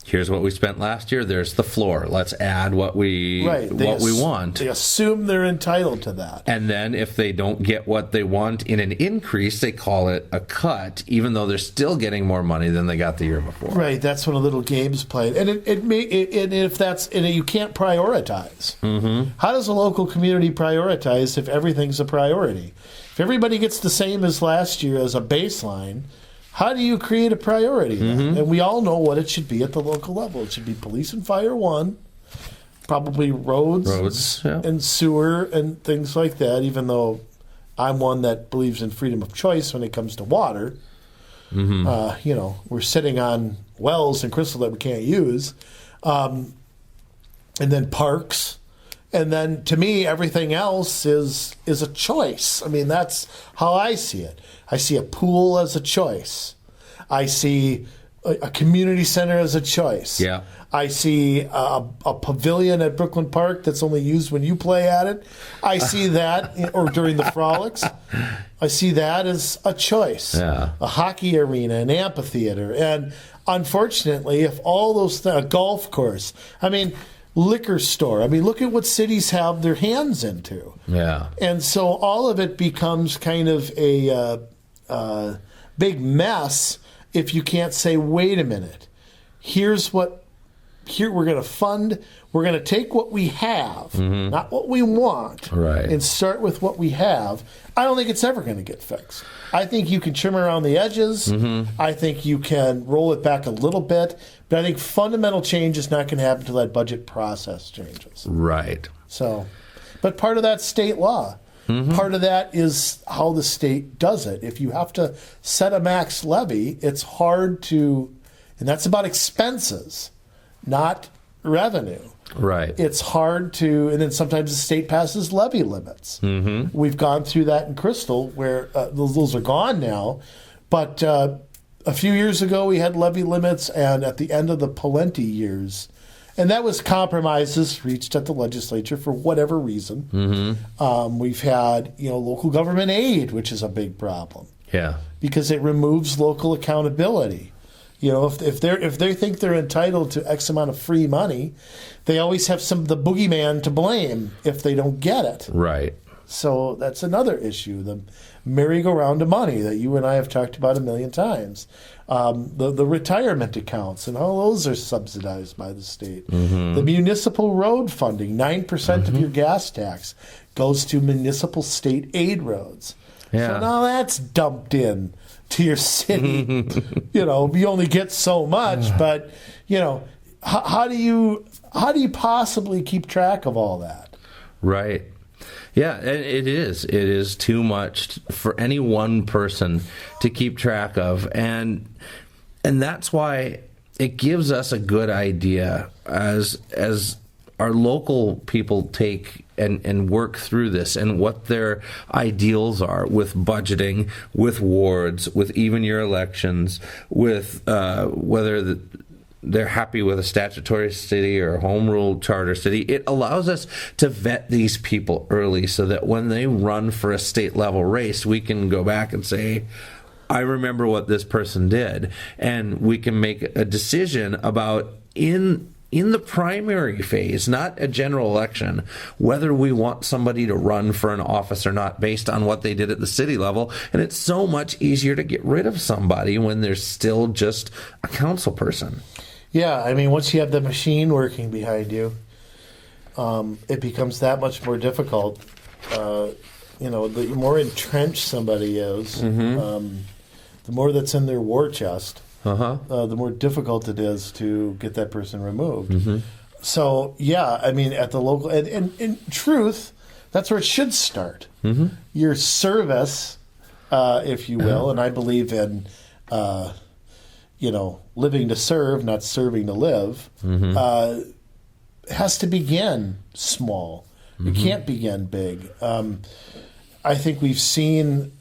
here's what we spent last year. There's the floor. Let's add what we want. They assume they're entitled to that. And then if they don't get what they want in an increase, they call it a cut, even though they're still getting more money than they got the year before. Right. That's one of the little games played. And you can't prioritize. Mm-hmm. How does a local community prioritize if everything's a priority? If everybody gets the same as last year as a baseline, how do you create a priority then? Mm-hmm. And we all know what it should be at the local level. It should be police and fire one, probably roads and sewer and things like that, even though I'm one that believes in freedom of choice when it comes to water. Mm-hmm. We're sitting on wells in Crystal that we can't use. And then parks. And then, to me, everything else is a choice. I mean, that's how I see it. I see a pool as a choice. I see a community center as a choice. Yeah. I see a pavilion at Brooklyn Park that's only used when you play at it. I see that, or during the frolics. I see that as a choice. Yeah. A hockey arena, an amphitheater. And unfortunately, if all those things, a golf course, liquor store. Look at what cities have their hands into. Yeah. And so all of it becomes kind of a big mess if you can't say, wait a minute, here we're going to fund, we're going to take what we have, not what we want, and start with what we have. I don't think it's ever going to get fixed. I think you can trim around the edges. Mm-hmm. I think you can roll it back a little bit. But I think fundamental change is not going to happen until that budget process changes. Right. So, but part of that's state law. Mm-hmm. Part of that is how the state does it. If you have to set a max levy, it's hard to, and that's about expenses, not revenue. Right. It's hard to, and then sometimes the state passes levy limits. Mm-hmm. We've gone through that in Crystal, where those are gone now. But a few years ago, we had levy limits, and at the end of the Palenti years, and that was compromises reached at the legislature for whatever reason. Mm-hmm. We've had, local government aid, which is a big problem. Yeah. Because it removes local accountability. If they think they're entitled to X amount of free money, they always have the boogeyman to blame if they don't get it. Right. So that's another issue, the merry-go-round of money that you and I have talked about a million times. The retirement accounts and all those are subsidized by the state. Mm-hmm. The municipal road funding, 9% of your gas tax goes to municipal state aid roads. Yeah. So now that's dumped in to your city. You only get so much, but how do you possibly keep track of all that? Right. Yeah, it is. It is too much for any one person to keep track of, and that's why it gives us a good idea as our local people take and work through this and what their ideals are with budgeting, with wards, with even year elections, with whether they're happy with a statutory city or a home rule charter city. It allows us to vet these people early so that when they run for a state level race, we can go back and say, I remember what this person did, and we can make a decision about in the primary phase, not a general election, whether we want somebody to run for an office or not based on what they did at the city level. And it's so much easier to get rid of somebody when they're still just a council person. Yeah, once you have the machine working behind you, it becomes that much more difficult. The more entrenched somebody is, the more that's in their war chest. The more difficult it is to get that person removed. Mm-hmm. So, at the local, and in truth, that's where it should start. Mm-hmm. Your service, if you will, and I believe in, living to serve, not serving to live, has to begin small. Mm-hmm. It can't begin big. I think we've seen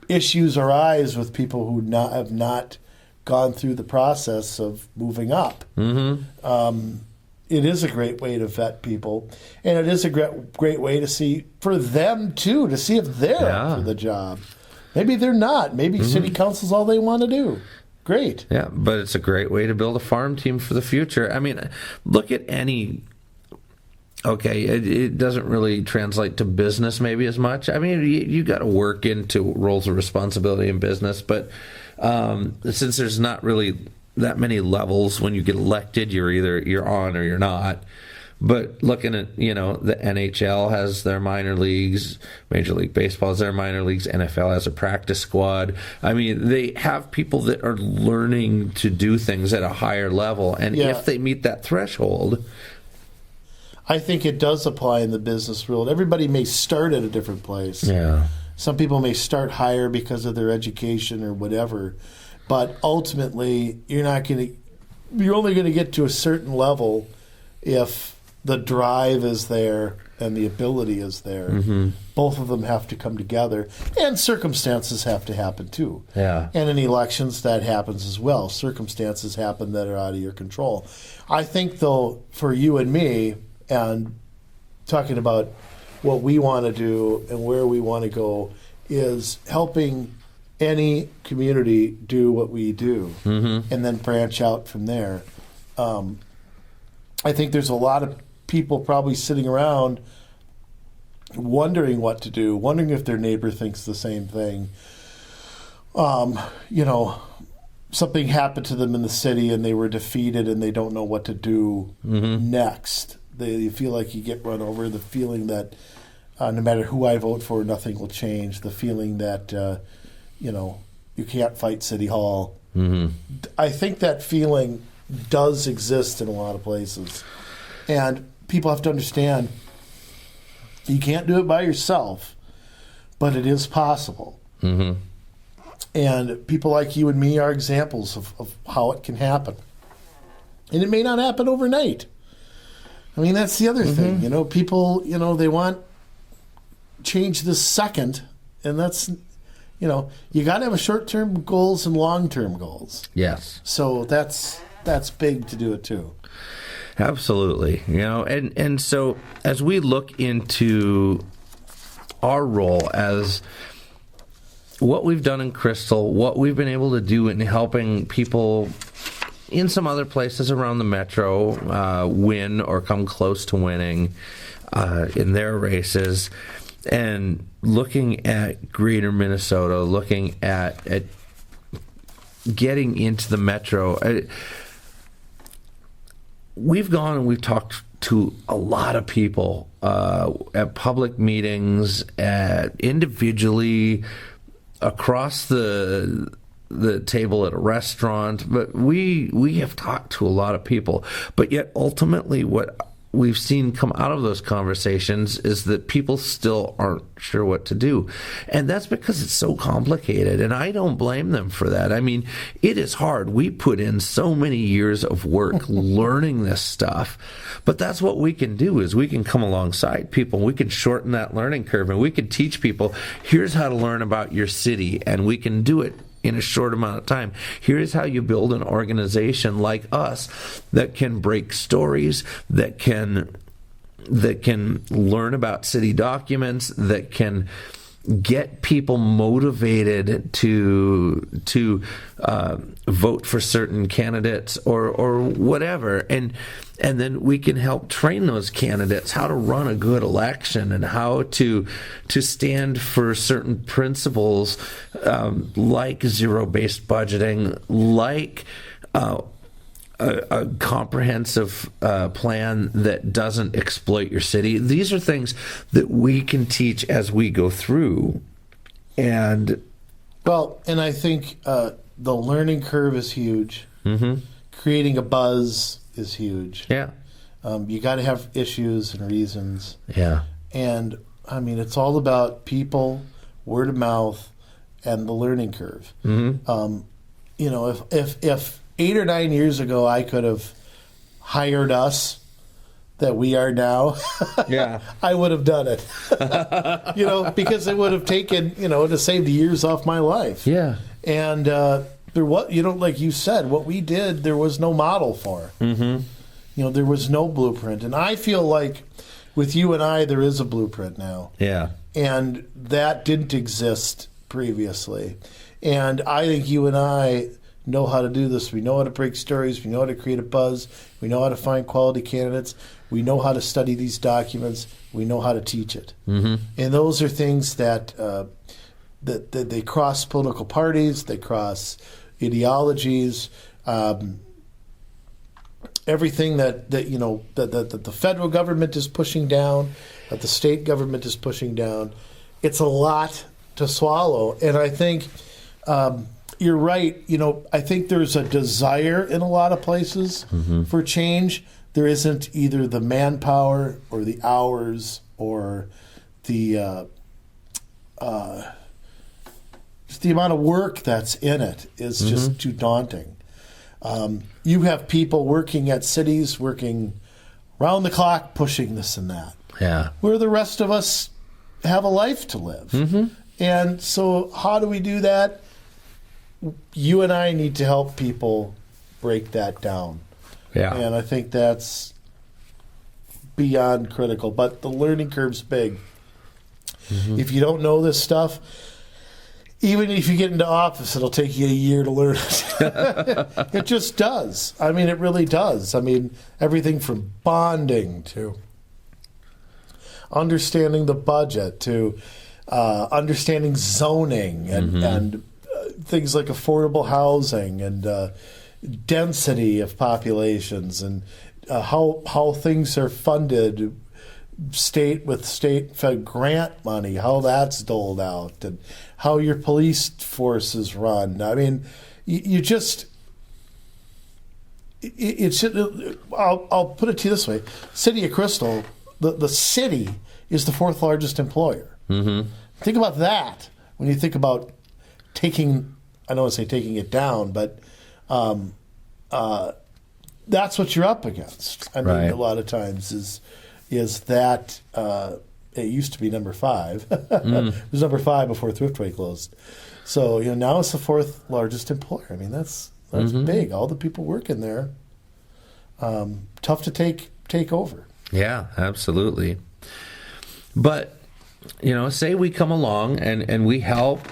issues arise with people who have not gone through the process of moving up. Mm-hmm. it is a great way to vet people, and it is a great way to see for them too, to see if they're up for the job. Maybe they're not. Maybe city council's all they want to do. Great. Yeah, but it's a great way to build a farm team for the future. I mean, look at any. Okay, it doesn't really translate to business maybe as much. I mean, you got to work into roles of responsibility in business, but since there's not really that many levels when you get elected, you're on or you're not. But looking at, the NHL has their minor leagues, Major League Baseball has their minor leagues, NFL has a practice squad. I mean, they have people that are learning to do things at a higher level, and if they meet that threshold, I think it does apply in the business world. Everybody may start at a different place. Yeah. Some people may start higher because of their education or whatever, but ultimately you're only going to get to a certain level if the drive is there and the ability is there. Mm-hmm. Both of them have to come together, and circumstances have to happen too. Yeah. And in elections that happens as well. Circumstances happen that are out of your control. I think though, for you and me, and talking about what we want to do and where we want to go, is helping any community do what we do, and then branch out from there. I think there's a lot of people probably sitting around wondering what to do, wondering if their neighbor thinks the same thing. Something happened to them in the city and they were defeated and they don't know what to do next. They feel like you get run over. The feeling that no matter who I vote for, nothing will change. The feeling that you can't fight City Hall. Mm-hmm. I think that feeling does exist in a lot of places, and people have to understand you can't do it by yourself, but it is possible. Mm-hmm. And people like you and me are examples of how it can happen. And it may not happen overnight. I mean, that's the other thing. People, they want change this second, and that's, you got to have a short-term goals and long-term goals. Yes. So that's big to do it too. Absolutely. And so as we look into our role as what we've done in Crystal, what we've been able to do in helping people in some other places around the metro win or come close to winning in their races, and looking at greater Minnesota, looking at getting into the metro, we've gone and we've talked to a lot of people at public meetings, individually, across the table at a restaurant, but we have talked to a lot of people. But yet ultimately what we've seen come out of those conversations is that people still aren't sure what to do. And that's because it's so complicated, and I don't blame them for that. I mean, it is hard. We put in so many years of work learning this stuff, but that's what we can do, is we can come alongside people. We can shorten that learning curve, and we can teach people, here's how to learn about your city, and we can do it in a short amount of time. Here's how you build an organization like us that can break stories, that can learn about city documents, that can get people motivated to vote for certain candidates or whatever, and then we can help train those candidates how to run a good election and how to stand for certain principles, like zero-based budgeting, like a comprehensive plan that doesn't exploit your city. These are things that we can teach as we go through. And I think the learning curve is huge. Mm-hmm. Creating a buzz is huge. Yeah. You got to have issues and reasons. Yeah. And I mean, it's all about people, word of mouth, and the learning curve. Mm-hmm. If 8 or 9 years ago I could have hired us that we are now, yeah, I would have done it. Because it would have taken, to save the years off my life. Yeah. And there was, like you said, what we did, there was no model for. Mm-hmm. there was no blueprint. And I feel like with you and I, there is a blueprint now. Yeah. And that didn't exist previously. And I think you and I know how to do this. We know how to break stories. We know how to create a buzz. We know how to find quality candidates. We know how to study these documents. We know how to teach it. Mm-hmm. And those are things that that they cross political parties. They cross ideologies. Everything that the federal government is pushing down, that the state government is pushing down. It's a lot to swallow. And I think you're right. I think there's a desire in a lot of places for change. There isn't either the manpower or the hours or the just the amount of work that's in it is just too daunting. You have people working at cities, working round the clock, pushing this and that. Yeah. Where the rest of us have a life to live. And so how do we do that? You and I need to help people break that down. Yeah. And I think that's beyond critical. But the learning curve's big. If you don't know this stuff, even if you get into office, it'll take you a year to learn it. It just does. I mean, it really does. I mean, everything from bonding to understanding the budget to understanding zoning and things like affordable housing and density of populations and how things are funded, state with state fed grant money, how that's doled out, and how your police force is run. I mean, you just it should. I'll put it to you this way: City of Crystal, the city is the fourth largest employer. Think about that when you think about taking. I don't want to say taking it down, but that's what you're up against. I mean, a lot of times is that it used to be number 5. It was number 5 before Thriftway closed. So now it's the fourth largest employer. I mean, that's big. All the people working there, tough to take over. Yeah, absolutely. But say we come along and we help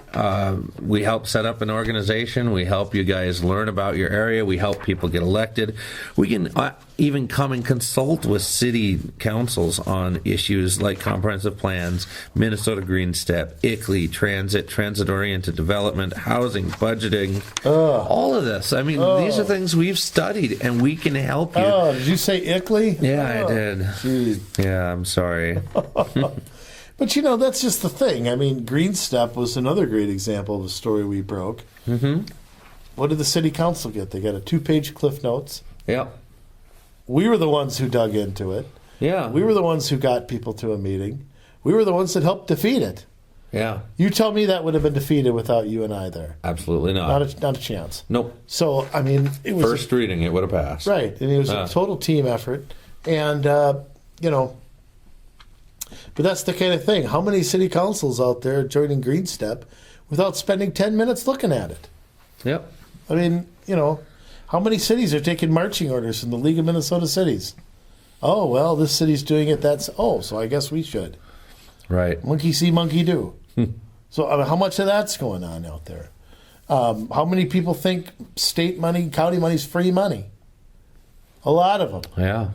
set up an organization. We help you guys learn about your area. We help people get elected. We can even come and consult with city councils on issues like comprehensive plans, Minnesota Green Step, ICLEI, transit-oriented development, housing, budgeting, all of this. I mean, these are things we've studied, and we can help you. Did you say ICLEI? Yeah, I did. Geez. Yeah, I'm sorry. But, that's just the thing. I mean, Green Step was another great example of a story we broke. What did the city council get? They got a 2-page Cliff Notes. Yeah. We were the ones who dug into it. Yeah. We were the ones who got people to a meeting. We were the ones that helped defeat it. Yeah. You tell me that would have been defeated without you and I there. Absolutely not. Not a chance. Nope. So, I mean, it was... First reading, it would have passed. Right. And it was a total team effort. And, but that's the kind of thing. How many city councils out there are joining Green Step without spending 10 minutes looking at it? Yep. I mean, how many cities are taking marching orders from the League of Minnesota Cities? Oh, well, this city's doing it. So I guess we should. Right. Monkey see, monkey do. So how much of that's going on out there? How many people think state money, county money is free money? A lot of them. Yeah.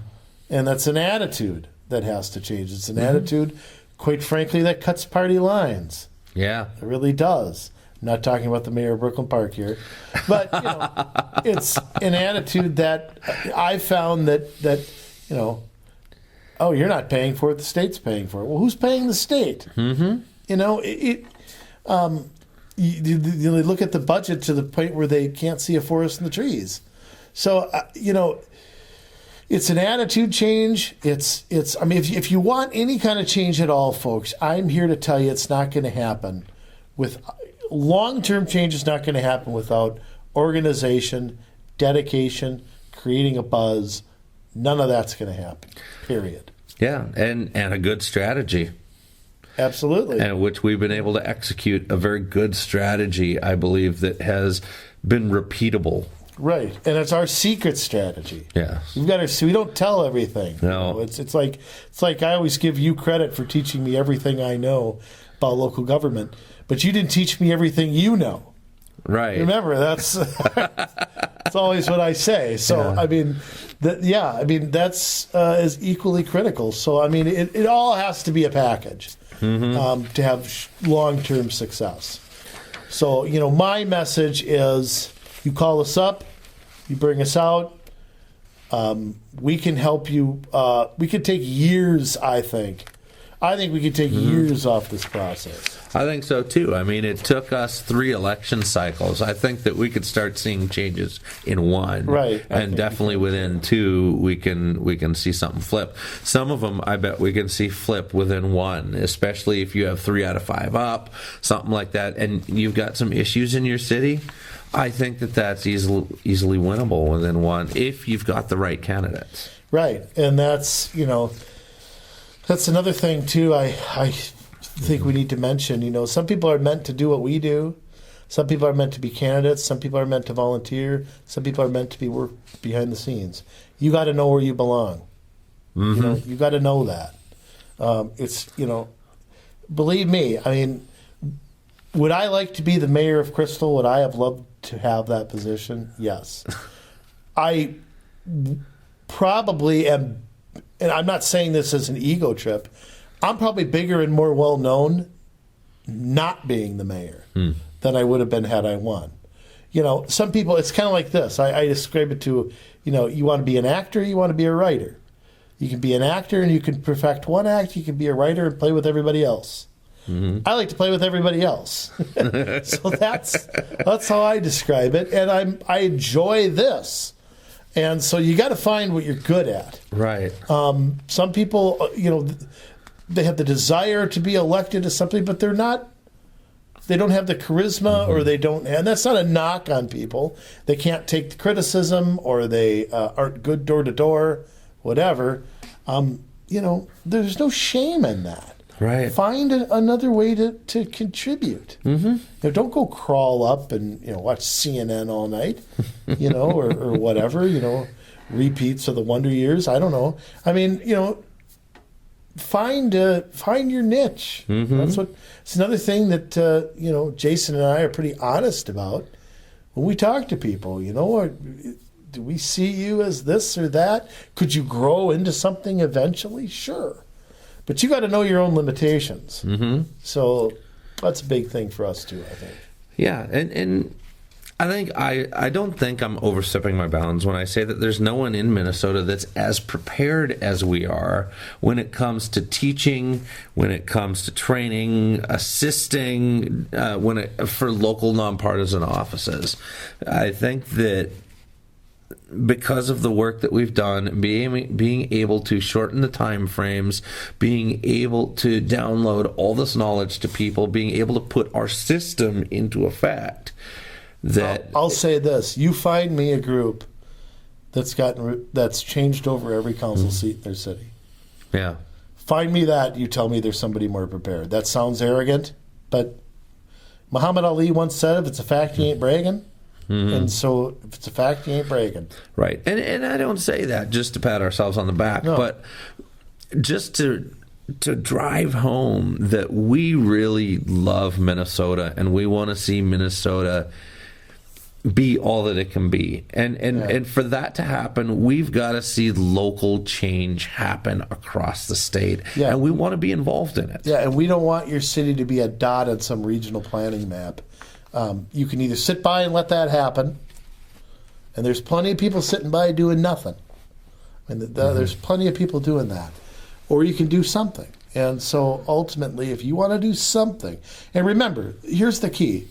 And that's an attitude that has to change. It's an attitude, quite frankly, that cuts party lines. Yeah. It really does. I'm not talking about the mayor of Brooklyn Park here. But, it's an attitude that I found that oh, you're not paying for it, the state's paying for it. Well, who's paying the state? They look at the budget to the point where they can't see a forest in the trees. So, it's an attitude change. I mean, if you want any kind of change at all, folks, I'm here to tell you it's not going to happen. With long-term change is not going to happen without organization, dedication, creating a buzz. None of that's going to happen, period. Yeah, and a good strategy. Absolutely. And which we've been able to execute a very good strategy, I believe, that has been repeatable Right, and it's our secret strategy. Yeah. We've got to. We don't tell everything. No. It's like I always give you credit for teaching me everything I know about local government, but you didn't teach me everything you know. Right. Remember, that's always what I say. So Yeah. I mean, that's is equally critical. So I mean, it all has to be a package to have long-term success. So my message is: you call us up, you bring us out. We can help you. We could take years, I think. We could take years off this process. I think so too. I mean, it took us 3 election cycles. I think that we could start seeing changes in 1, Right. And definitely within 2, we can see something flip. Some of them, I bet we can see flip within 1, especially if you have 3 out of 5 up, something like that, and you've got some issues in your city. I think that that's easily winnable within 1 if you've got the right candidates. Right, and that's that's another thing too. I think we need to mention. Some people are meant to do what we do. Some people are meant to be candidates. Some people are meant to volunteer. Some people are meant to be work behind the scenes. You got to know where you belong. You got to know that. It's believe me. I mean, would I like to be the mayor of Crystal? Would I have loved to have that position? Yes. I probably am, and I'm not saying this as an ego trip, I'm probably bigger and more well-known not being the mayor than I would have been had I won. Some people, it's kind of like this. I describe it to, you want to be an actor, you want to be a writer. You can be an actor and you can perfect one act. You can be a writer and play with everybody else. I like to play with everybody else. So that's how I describe it. And I enjoy this. And so you got to find what you're good at. Right. Some people, they have the desire to be elected to something, but they're not. They don't have the charisma, or they don't. And that's not a knock on people. They can't take the criticism, or they aren't good door to door, whatever. There's no shame in that. Right. Find another way to contribute. Don't go crawl up and watch CNN all night, or whatever. Repeats of the Wonder Years. I don't know. I mean, find your niche. That's what. It's another thing that Jason and I are pretty honest about when we talk to people. Do we see you as this or that? Could you grow into something eventually? Sure. But you got to know your own limitations. So that's a big thing for us too, I think. Yeah, and I think I don't think I'm overstepping my bounds when I say that there's no one in Minnesota that's as prepared as we are when it comes to teaching, when it comes to training, assisting, for local nonpartisan offices. I think that because of the work that we've done, being able to shorten the time frames, being able to download all this knowledge to people, being able to put our system into effect, that I'll say this: you find me a group that's changed over every council seat in their city. Yeah. Find me that, you tell me there's somebody more prepared. That sounds arrogant, but Muhammad Ali once said, "If it's a fact, you ain't bragging." And so, if it's a fact, you ain't bragging. Right. And I don't say that just to pat ourselves on the back, but just to drive home that we really love Minnesota and we want to see Minnesota be all that it can be. And for that to happen, we've got to see local change happen across the state. Yeah. And we want to be involved in it. Yeah, and we don't want your city to be a dot on some regional planning map. You can either sit by and let that happen, and there's plenty of people sitting by doing nothing. There's plenty of people doing that. Or you can do something. And so ultimately, if you want to do something, and remember, here's the key.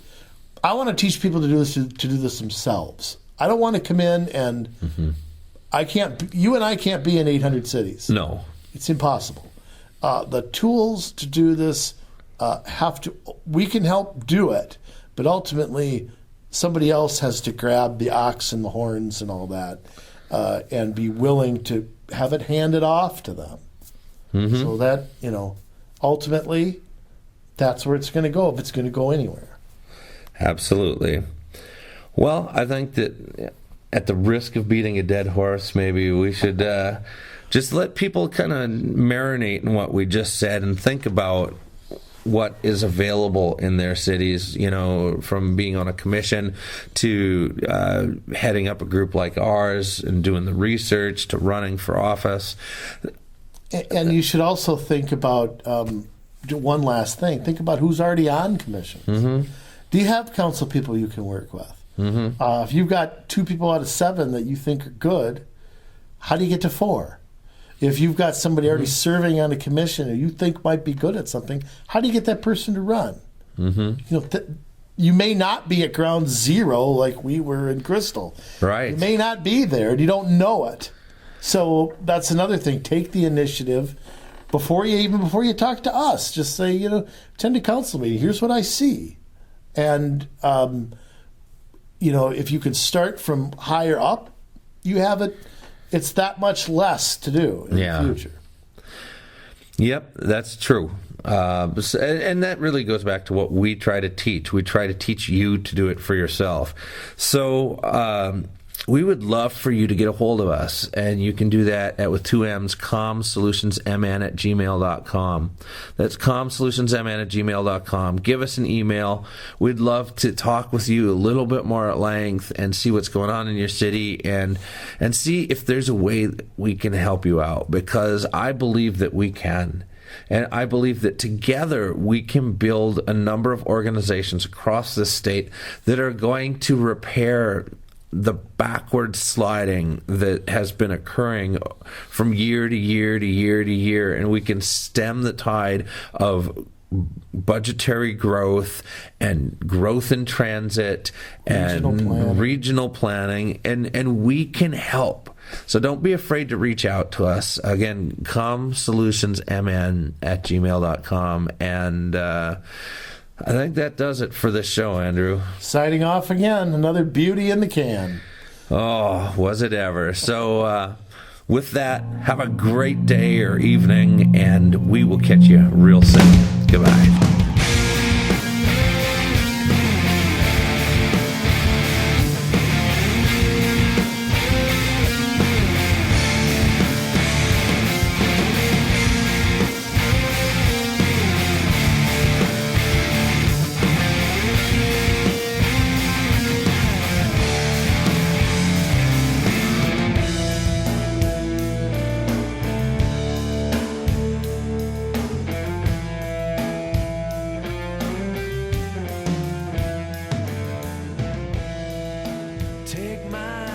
I want to teach people to do this themselves. I don't want to come in and you and I can't be in 800 cities. No. It's impossible. The tools to do this we can help do it, but ultimately somebody else has to grab the ox and the horns and all that and be willing to have it handed off to them. So that, ultimately that's where it's going to go, if it's going to go anywhere. Absolutely. Well, I think that at the risk of beating a dead horse, maybe we should just let people kind of marinate in what we just said and think about what is available in their cities, from being on a commission to heading up a group like ours and doing the research to running for office. And you should also think about one last thing. Think about who's already on commissions. Mm-hmm. Do you have council people you can work with? Mm-hmm. If you've got 2 people out of 7 that you think are good, how do you get to 4? If you've got somebody already serving on a commission who you think might be good at something, how do you get that person to run? Mm-hmm. You may not be at ground zero like we were in Crystal. Right. You may not be there, and you don't know it. So that's another thing. Take the initiative before you talk to us. Just say, attend a council meeting. Here's what I see, and if you could start from higher up, you have it. It's that much less to do in the future. Yep, that's true. And that really goes back to what we try to teach. We try to teach you to do it for yourself. So we would love for you to get a hold of us, and you can do that with 2 M's, comsolutionsmn@gmail.com. That's comsolutionsmn@gmail.com. Give us an email. We'd love to talk with you a little bit more at length and see what's going on in your city and see if there's a way that we can help you out, because I believe that we can. And I believe that together we can build a number of organizations across this state that are going to repair the backward sliding that has been occurring from year to year to year to year, and we can stem the tide of budgetary growth and growth in transit and regional planning, and we can help. So don't be afraid to reach out to us. Again, comsolutionsmn@gmail.com. And I think that does it for this show, Andrew. Signing off again. Another beauty in the can. Oh, was it ever. So with that, have a great day or evening, and we will catch you real soon. Goodbye. Take my